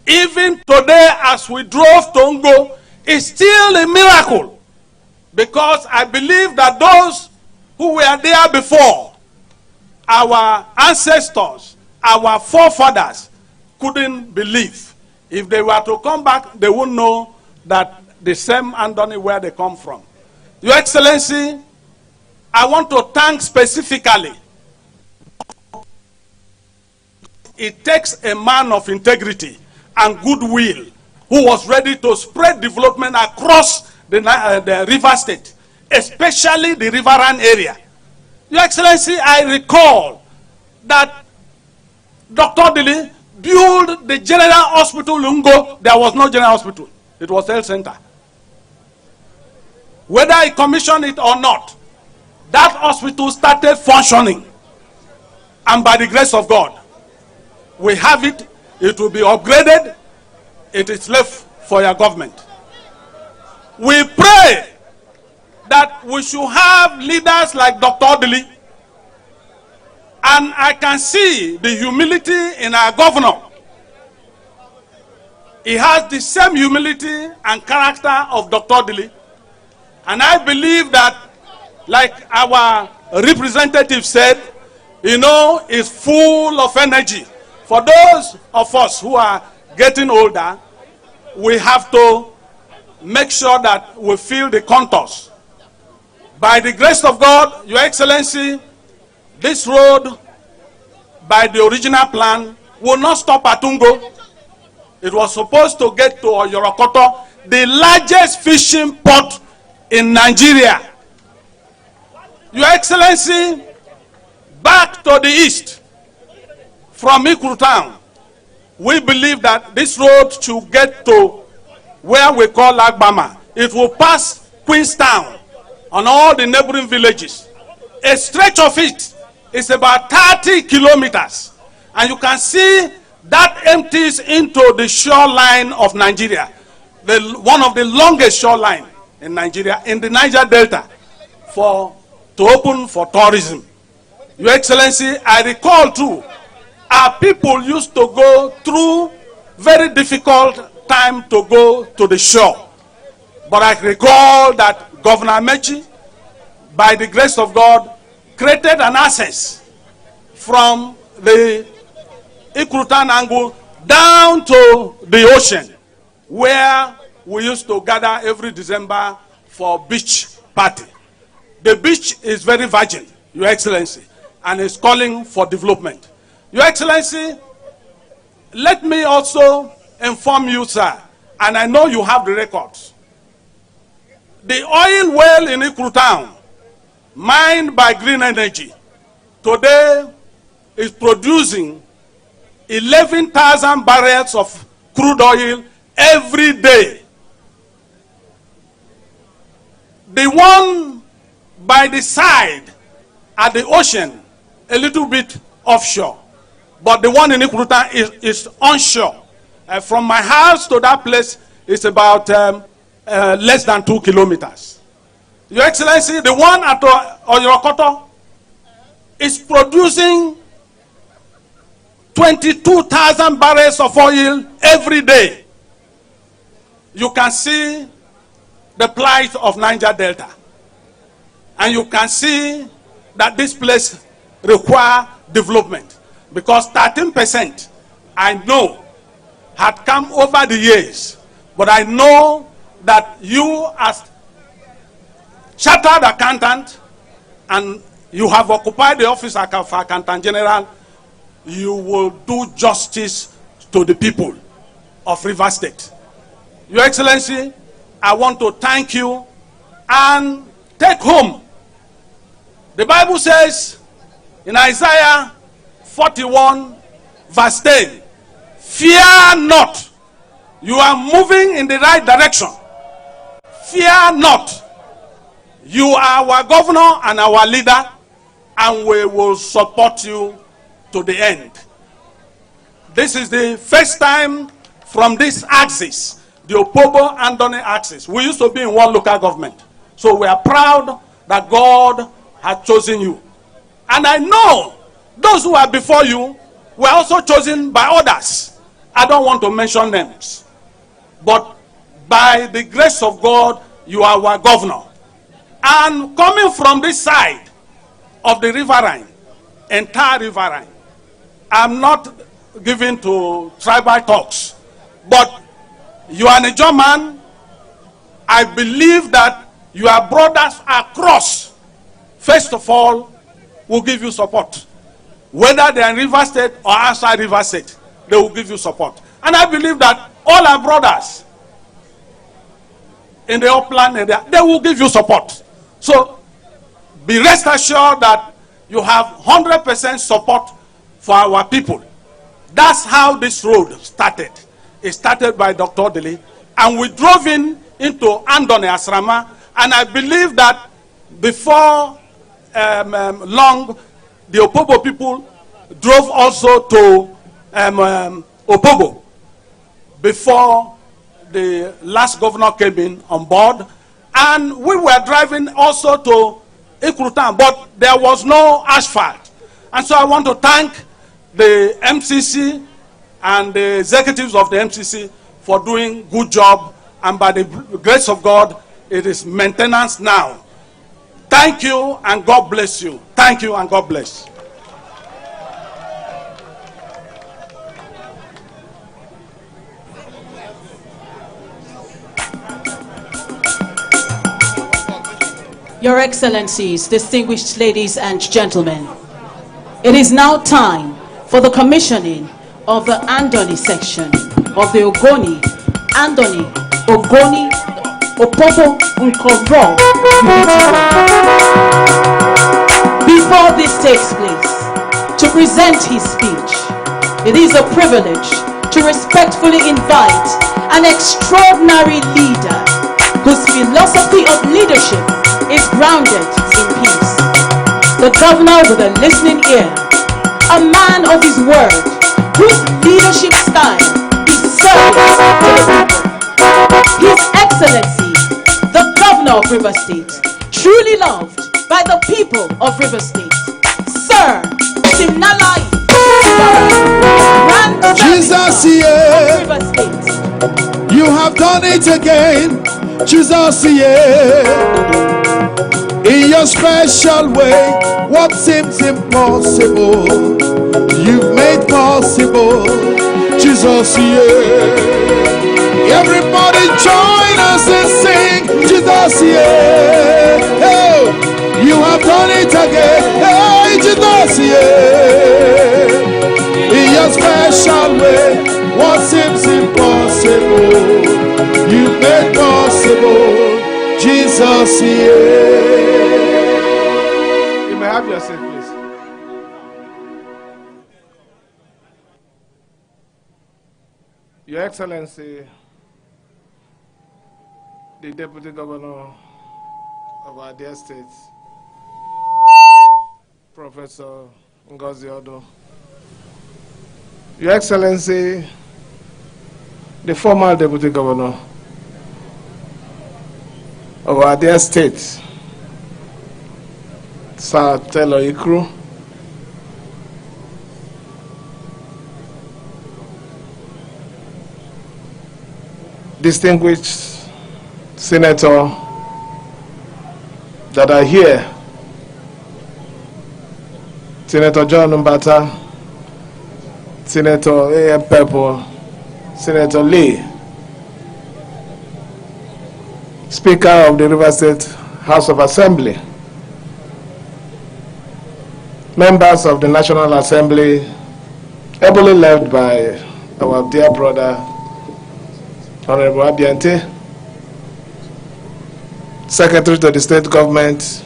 Even today, as we drove to Ngo, it's still a miracle, because I believe that those who were there before, our ancestors, our forefathers, couldn't believe. If they were to come back, they wouldn't know that the same Andoni where they come from. Your Excellency, I want to thank specifically. It takes a man of integrity and goodwill who was ready to spread development across the river state, especially the riverine area. Your Excellency, I recall that Dr. Dili built the General Hospital Lungo. There was no General Hospital. It was health center. Whether he commissioned it or not, that hospital started functioning. And by the grace of God, we have it. It will be upgraded. It is left for your government. We pray that we should have leaders like Dr. Dili. And I can see the humility in our governor. He has the same humility and character of Dr. Dili. And I believe that, like our representative said, you know, is full of energy. For those of us who are getting older, we have to make sure that we feel the contours. By the grace of God, Your Excellency, this road, by the original plan, will not stop at Ngo. It was supposed to get to Oyorokoto, the largest fishing port in Nigeria. Your Excellency, back to the east, from Ikuru town, we believe that this road should get to where we call Agbama. It will pass Queenstown on all the neighboring villages. A stretch of it is about 30 kilometers. And you can see that empties into the shoreline of Nigeria. One of the longest shoreline in Nigeria, in the Niger Delta, to open for tourism. Your Excellency, I recall too, our people used to go through very difficult time to go to the shore. But I recall that Governor Amechi, by the grace of God, created an access from the Ikurutan angle down to the ocean, where we used to gather every December for beach party. The beach is very virgin, Your Excellency, and is calling for development. Your Excellency, let me also inform you, sir, and I know you have the records. The oil well in Ikru town, mined by Green Energy, today is producing 11,000 barrels of crude oil every day. The one by the side at the ocean, a little bit offshore, but the one in Ikuruta is onshore. From my house to that place is about less than 2 kilometers. Your Excellency, the one at Oyorokoto is producing 22,000 barrels of oil every day. You can see the plight of Niger Delta. And you can see that this place requires development. Because 13%, I know, had come over the years. But I know that you, as chartered accountant, and you have occupied the office of Accountant General, you will do justice to the people of Rivers State. Your Excellency, I want to thank you and take home. The Bible says in Isaiah 41 verse 10, fear not. You are moving in the right direction. Fear not. You are our governor and our leader, and we will support you to the end. This is the first time from this axis, the Opobo-Andoni axis. We used to be in one local government. So we are proud that God has chosen you. And I know those who are before you were also chosen by others. I don't want to mention names. But by the grace of God, you are our governor. And coming from this side of the riverine, entire riverine, I'm not given to tribal talks, but you are a German. I believe that your brothers across, first of all, will give you support. Whether they are in River State or outside River State, they will give you support. And I believe that all our brothers in the upland area, they will give you support. So be rest assured that you have 100% support for our people. That's how this road started. It started by Dr. Odili, and we drove into Andoni Asrama, and I believe that before long, the Opobo people drove also to Opobo before the last governor came in on board, and we were driving also to Ikurutan, but there was no asphalt. And so I want to thank the MCC and the executives of the MCC for doing good job, and by the grace of God, it is maintenance now. Thank you and God bless you. Thank you and God bless. Your Excellencies, distinguished ladies and gentlemen, it is now time for the commissioning of the Andoni section of the Ogoni-Andoni-Opobo Before this takes place, to present his speech, it is a privilege to respectfully invite an extraordinary leader whose philosophy of leadership is grounded in peace. The governor with a listening ear, a man of his word, whose leadership style is service to the people. His Excellency, the governor of River State, truly loved by the people of River State, Sir Simnalai Grand Jesus, of River State. You have done it again, Jesus, in your special way, what seems impossible, you've made possible, Jesus, Everybody join us and sing, Jesus, Oh, You have done it again. Hey, Jesus, yeah. In your special way, what seems impossible, you made possible. Jesus, yeah. You may have your seat, please. Your Excellency, the Deputy Governor of our dear state, Professor Ogoni-Andoni-Opobo, Your Excellency, the former Deputy Governor of our dear state, Sir Taylor Ikru, distinguished senator that are here, Senator John Mbata, Senator A.M. Pepper, Senator Lee, Speaker of the River State House of Assembly, members of the National Assembly, ably led by our dear brother, Honorable Abiante, Secretary to the State Government,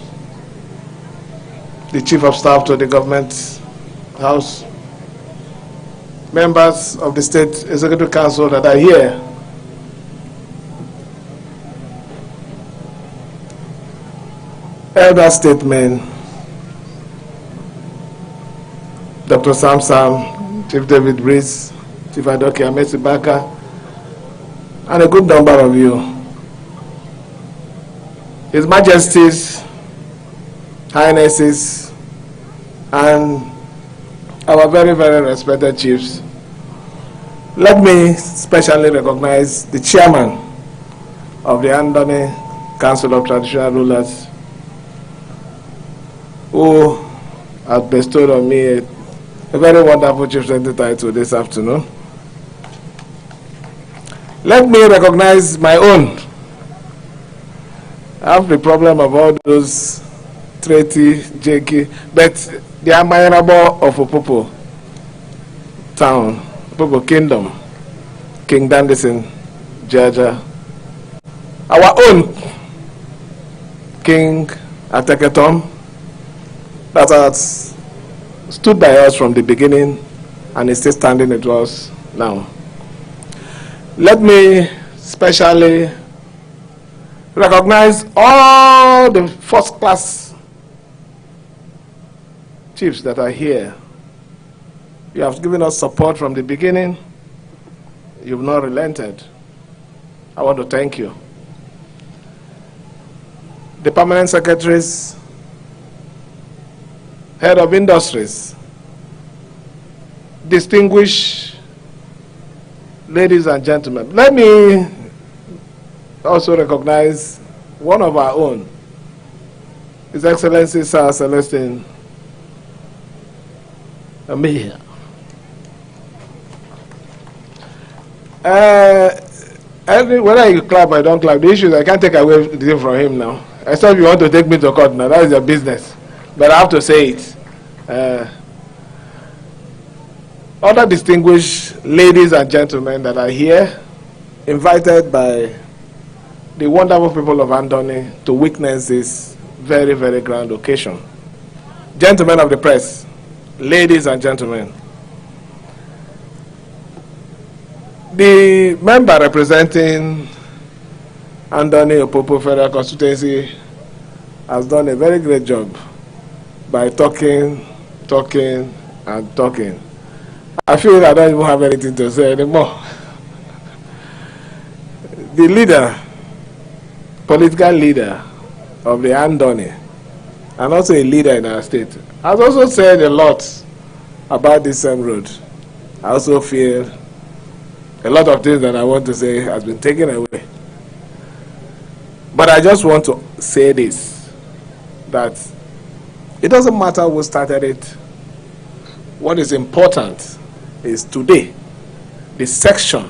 the Chief of Staff to the Government House, members of the State Executive Council that are here, elder statesmen, Dr. Sam, Chief David Breeze, Chief Adoke Amesi Baka, and a good number of you. His Majesties, Highnesses, and our very, very respected chiefs. Let me specially recognize the chairman of the Andoni Council of Traditional Rulers, who has bestowed on me a very wonderful chieftaincy title this afternoon. Let me recognize my own. I have the problem of all those treaty, jakey, but the Amayarabo of Opobo town, Opobo Kingdom, King Dandison, Jaja, our own King Ateketom, that has stood by us from the beginning and is still standing with us now. Let me specially recognize all the first-class chiefs that are here. You have given us support from the beginning. You've not relented. I want to thank you. The permanent secretaries, head of industries, distinguished ladies and gentlemen, let me also recognize one of our own, His Excellency Sir Celestine Amir. Whether you clap or don't clap, the issue is I can't take away the thing from him now. Except you want to take me to court now, that is your business. But I have to say it. Other distinguished ladies and gentlemen that are here, invited by the wonderful people of Andoni to witness this very, very grand occasion. Gentlemen of the press, ladies and gentlemen, the member representing Ogoni-Opobo Federal Constituency has done a very great job by talking, and talking. I feel I don't even have anything to say anymore. The leader, political leader of the Andoni, and also a leader in our state, has also said a lot about this same road. I also feel a lot of things that I want to say has been taken away. But I just want to say this, that it doesn't matter who started it. What is important is today, the section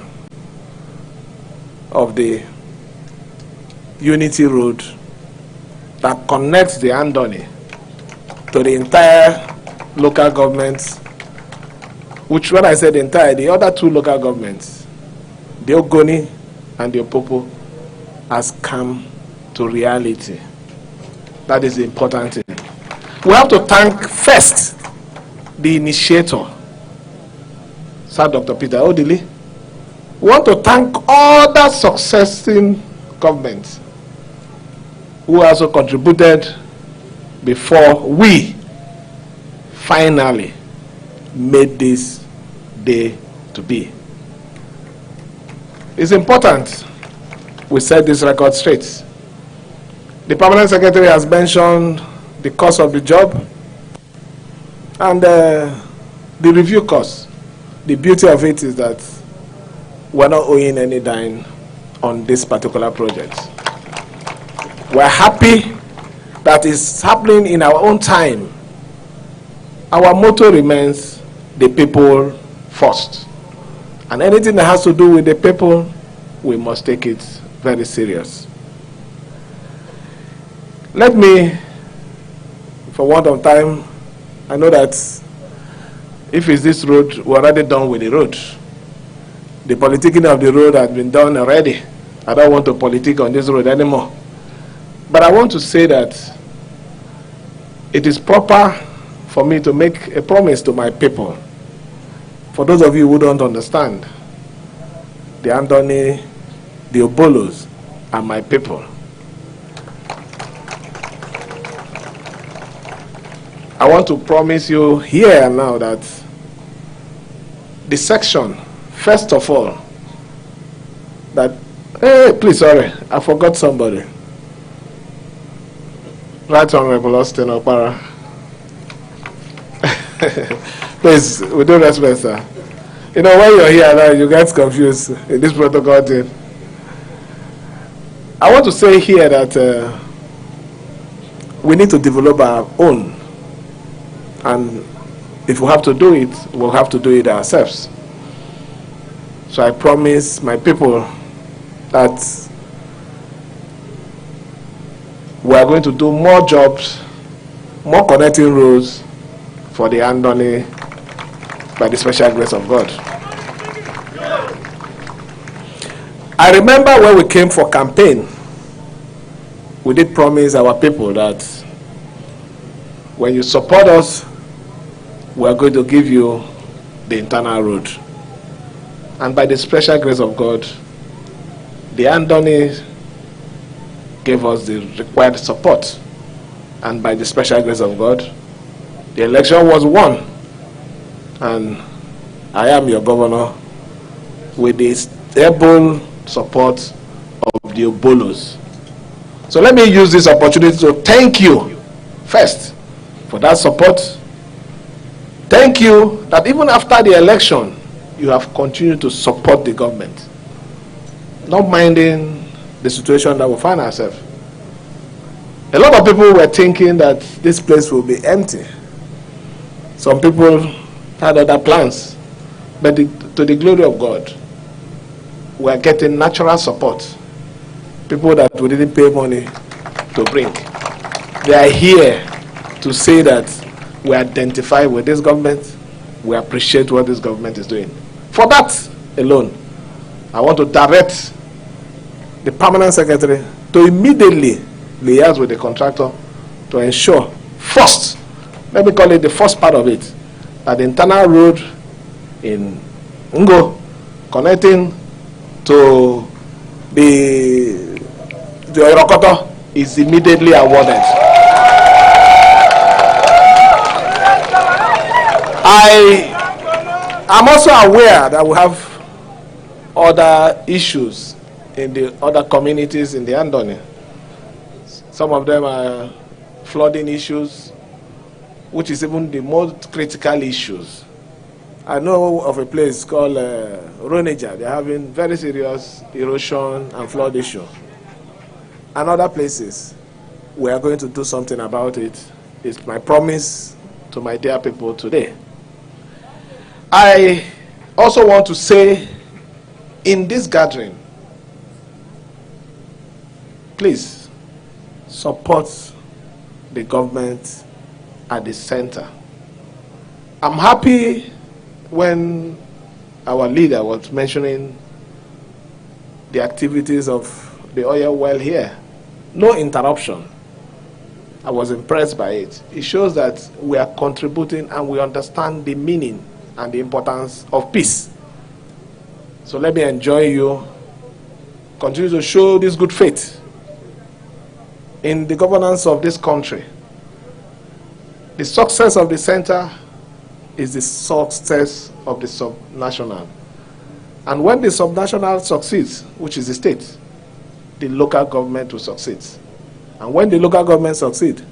of the Unity Road that connects the Andoni to the entire local governments, which when I said entire, the other two local governments, the Ogoni and the Opobo, has come to reality. That is the important thing. We have to thank first the initiator, Sir Dr. Peter Odili. We want to thank all the succeeding governments who also contributed before we finally made this day to be. It's important we set this record straight. The permanent secretary has mentioned the cost of the job and the review cost. The beauty of it is that we're not owing any dime on this particular project. We're happy that it's happening in our own time. Our motto remains the people first. And anything that has to do with the people, we must take it very serious. Let me, for want of time, I know that if it's this road, we're already done with the road. The politicking of the road has been done already. I don't want to politic on this road anymore. But I want to say that it is proper for me to make a promise to my people. For those of you who don't understand, the Andoni, the Obolos are my people. I want to promise you here and now that the section, first of all, that, hey, please, sorry, I forgot somebody. Right Honorable Austin Opara. Please, with due respect, sir. You know, when you're here now, you get confused in this protocol thing. I want to say here that we need to develop our own. And if we have to do it, we'll have to do it ourselves. So I promise my people that we are going to do more jobs, more connecting roads for the Andoni by the special grace of God. I remember when we came for campaign, we did promise our people that when you support us, we are going to give you the internal road. And by the special grace of God, the Andoni gave us the required support. And by the special grace of God, the election was won. And I am your governor with the able support of the Obolos. So let me use this opportunity to thank you first for that support. Thank you that even after the election, you have continued to support the government, not minding the situation that we find ourselves. A lot of people were thinking that this place will be empty. Some people had other plans, but to the glory of God, we are getting natural support. People that we didn't pay money to bring. They are here to say that we identify with this government, we appreciate what this government is doing. For that alone, I want to direct the permanent secretary to immediately liaise with the contractor to ensure, first, let me call it the first part of it, that the internal road in Ngo connecting to the Orokoto is immediately awarded. I am also aware that we have other issues in the other communities in the Andoni. Some of them are flooding issues, which is even the most critical issues. I know of a place called Roneja. They're having very serious erosion and flood issue. And other places, we are going to do something about it. It's my promise to my dear people today. I also want to say in this gathering, please support the government at the center. I'm happy when our leader was mentioning the activities of the oil well here. No interruption. I was impressed by it. It shows that we are contributing and we understand the meaning and the importance of peace. So let me enjoin you, continue to show this good faith in the governance of this country. The success of the center is the success of the subnational. And when the subnational succeeds, which is the state, the local government will succeed. And when the local government succeed,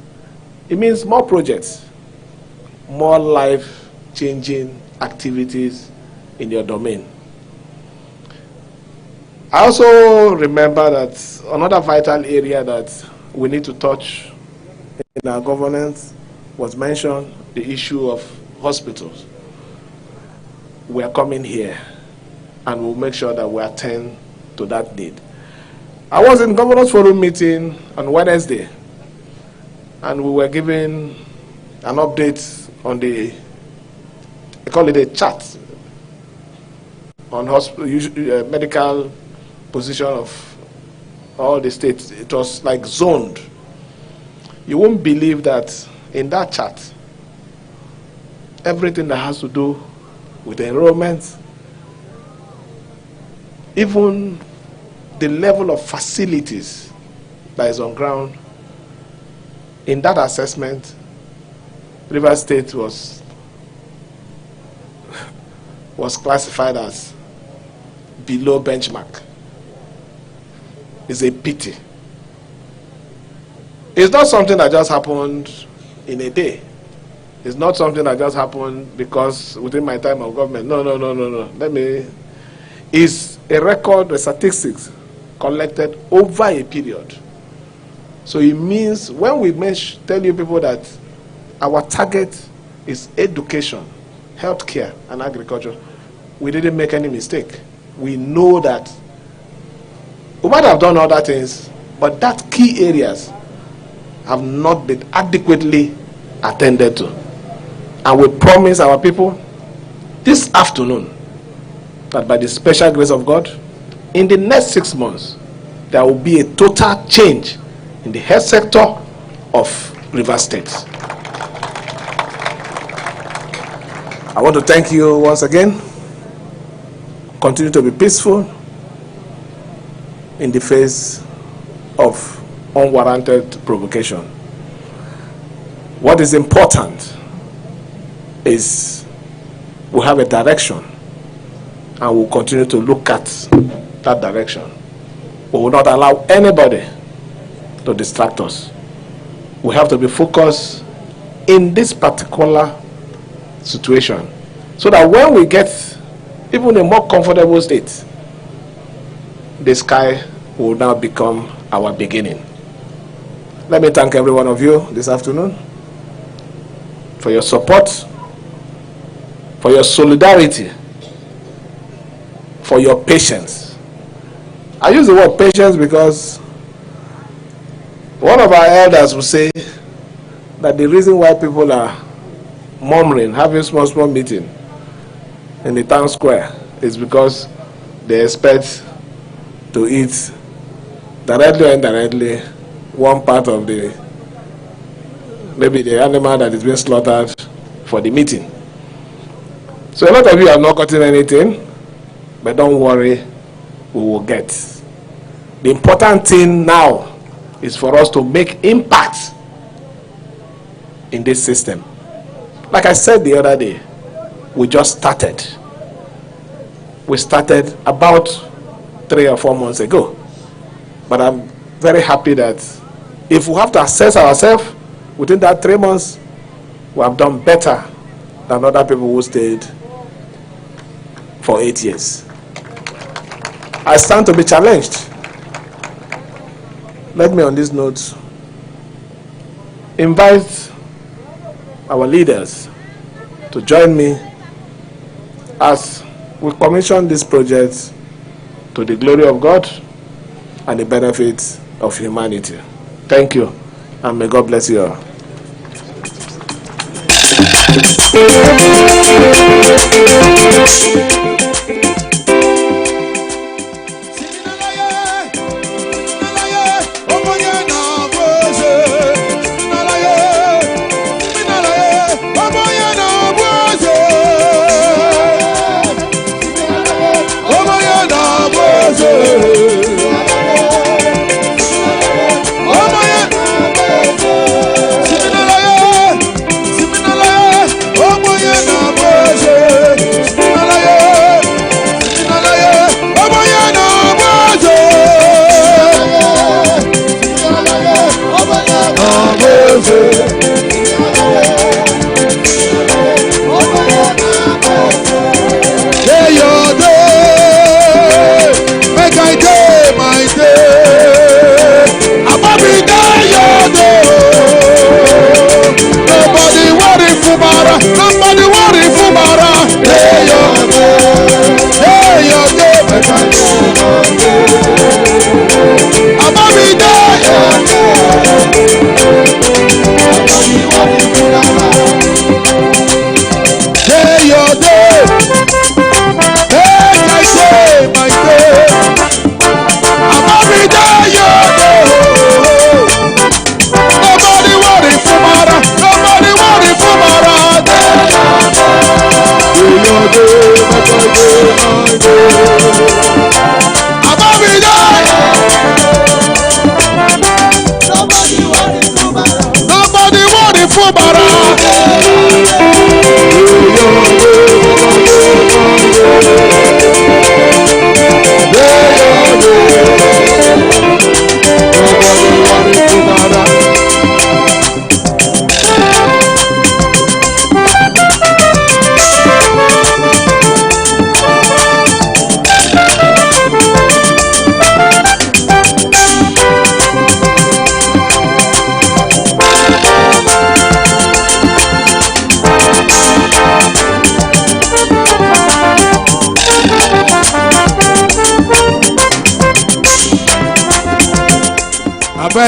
it means more projects, more life-changing activities in your domain. I also remember that another vital area that we need to touch in our governance was mentioned, the issue of hospitals. We are coming here and we'll make sure that we attend to that need. I was in Governor's Forum meeting on Wednesday and we were given an update on the, they call it a chart on medical position of all the states. It was like zoned. You won't believe that in that chart, everything that has to do with enrollment, even the level of facilities that is on ground, in that assessment, Rivers State was classified as below benchmark. It's a pity. It's not something that just happened in a day. It's not something that just happened because within my time of government. No. It's a record, the statistics collected over a period. So it means when we tell you people that our target is education, healthcare, and agriculture, we didn't make any mistake. We know that we might have done other things, but that key areas have not been adequately attended to. And we promise our people this afternoon that by the special grace of God, in the next 6 months, there will be a total change in the health sector of Rivers State. I want to thank you once again. Continue to be peaceful in the face of unwarranted provocation. What is important is we have a direction and we'll continue to look at that direction. We will not allow anybody to distract us. We have to be focused in this particular situation so that when we get even a more comfortable state, the sky will now become our beginning. Let me thank every one of you this afternoon for your support, for your solidarity, for your patience. I use the word patience because one of our elders will say that the reason why people are murmuring, having small meeting in the town square is because they expect to eat directly or indirectly one part of maybe the animal that is being slaughtered for the meeting. So a lot of you have not gotten anything, but don't worry, we will get. The important thing now is for us to make impact in this system. Like I said the other day, we just started. We started about 3 or 4 months ago. But I'm very happy that if we have to assess ourselves within that 3 months, we have done better than other people who stayed for 8 years. I stand to be challenged. Let me on this note invite our leaders to join me as we commission this project to the glory of God and the benefit of humanity. Thank you, and may God bless you all.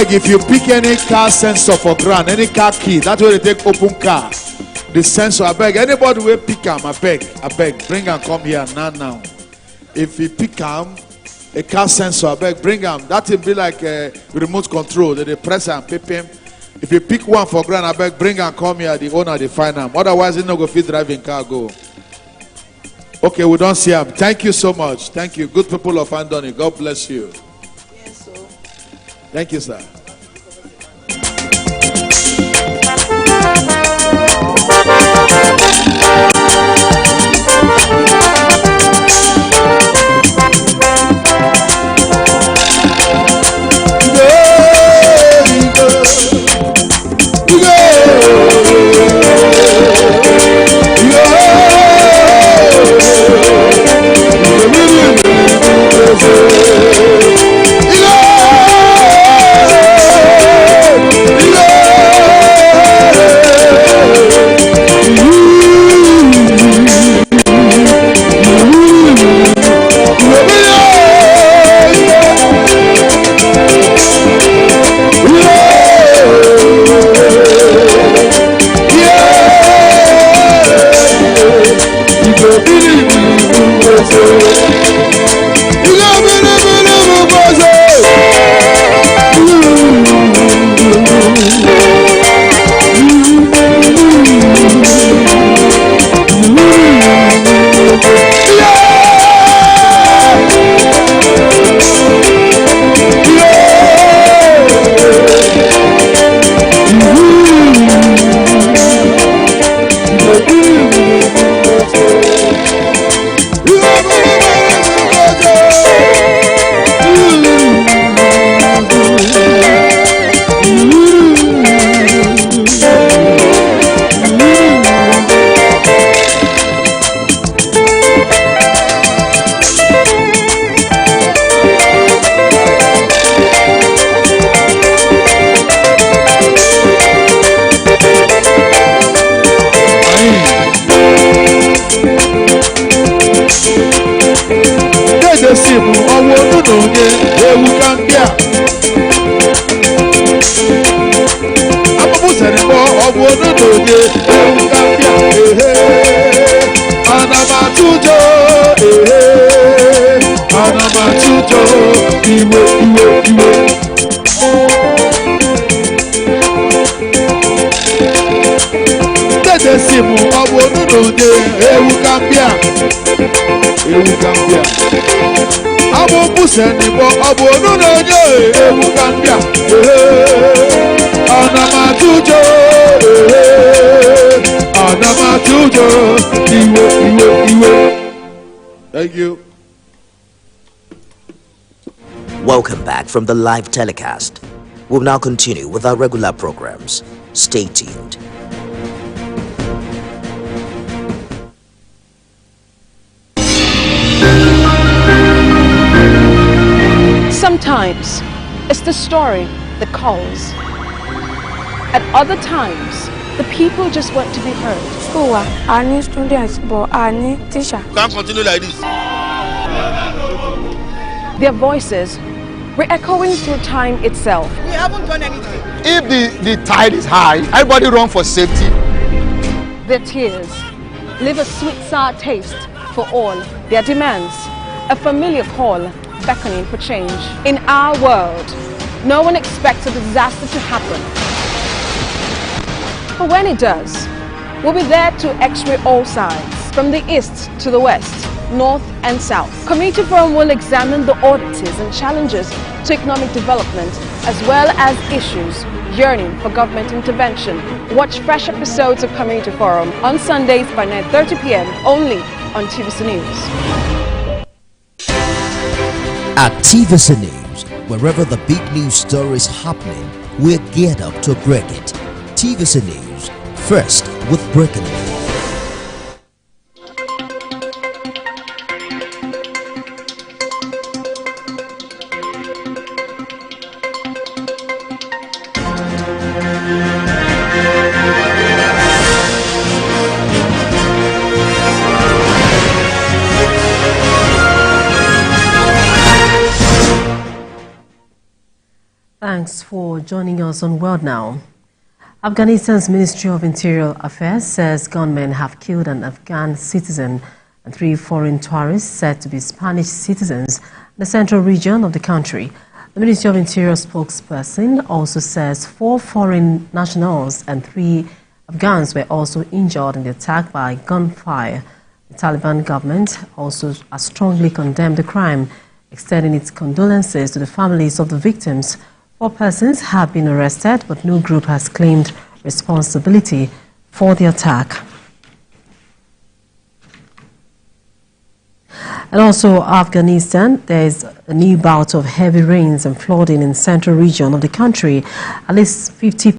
If you pick any car sensor for ground, any car key, that's where they take open car. The sensor, I beg anybody will pick them. I beg, bring and come here now. If you pick them, a car sensor, I beg, bring them. That will be like a remote control. They press and pip him. If you pick one for ground, I beg, bring and come here. The owner, they find them. Otherwise, you no go fit driving car go. Okay, we don't see them. Thank you so much. Thank you, good people of Andoni. God bless you. Yes, sir. Thank you, sir. onye ewu kambia ewu kambia abu buseni bo abu onye ewu kambia anamatujo anamatujo iwe. Thank you. Welcome back from the live telecast. We'll now continue with our regular programs. Stay tuned. Sometimes it's the story that calls. At other times, the people just want to be heard. School, I need students, but I need teacher. Can't continue like this. Their voices re-echoing through time itself. We haven't done anything. If the tide is high, everybody run for safety. Their tears leave a sweet sour taste for all their demands. A familiar call beckoning for change. In our world, no one expects a disaster to happen. But when it does, we'll be there to x-ray all sides, from the east to the west, north and south. Community Forum will examine the oddities and challenges to economic development, as well as issues yearning for government intervention. Watch fresh episodes of Community Forum on Sundays by 9:30 p.m. only on TVC News. At TVC News, wherever the big news story is happening, we're geared up to break it. TVC News, first with breaking news. Thanks for joining us on World Now. Afghanistan's Ministry of Interior Affairs says gunmen have killed an Afghan citizen and 3 foreign tourists said to be Spanish citizens in the central region of the country. The Ministry of Interior spokesperson also says 4 foreign nationals and 3 Afghans were also injured in the attack by gunfire. The Taliban government also has strongly condemned the crime, extending its condolences to the families of the victims. 4 persons have been arrested, but no group has claimed responsibility for the attack. And also Afghanistan, there is a new bout of heavy rains and flooding in the central region of the country. At least 50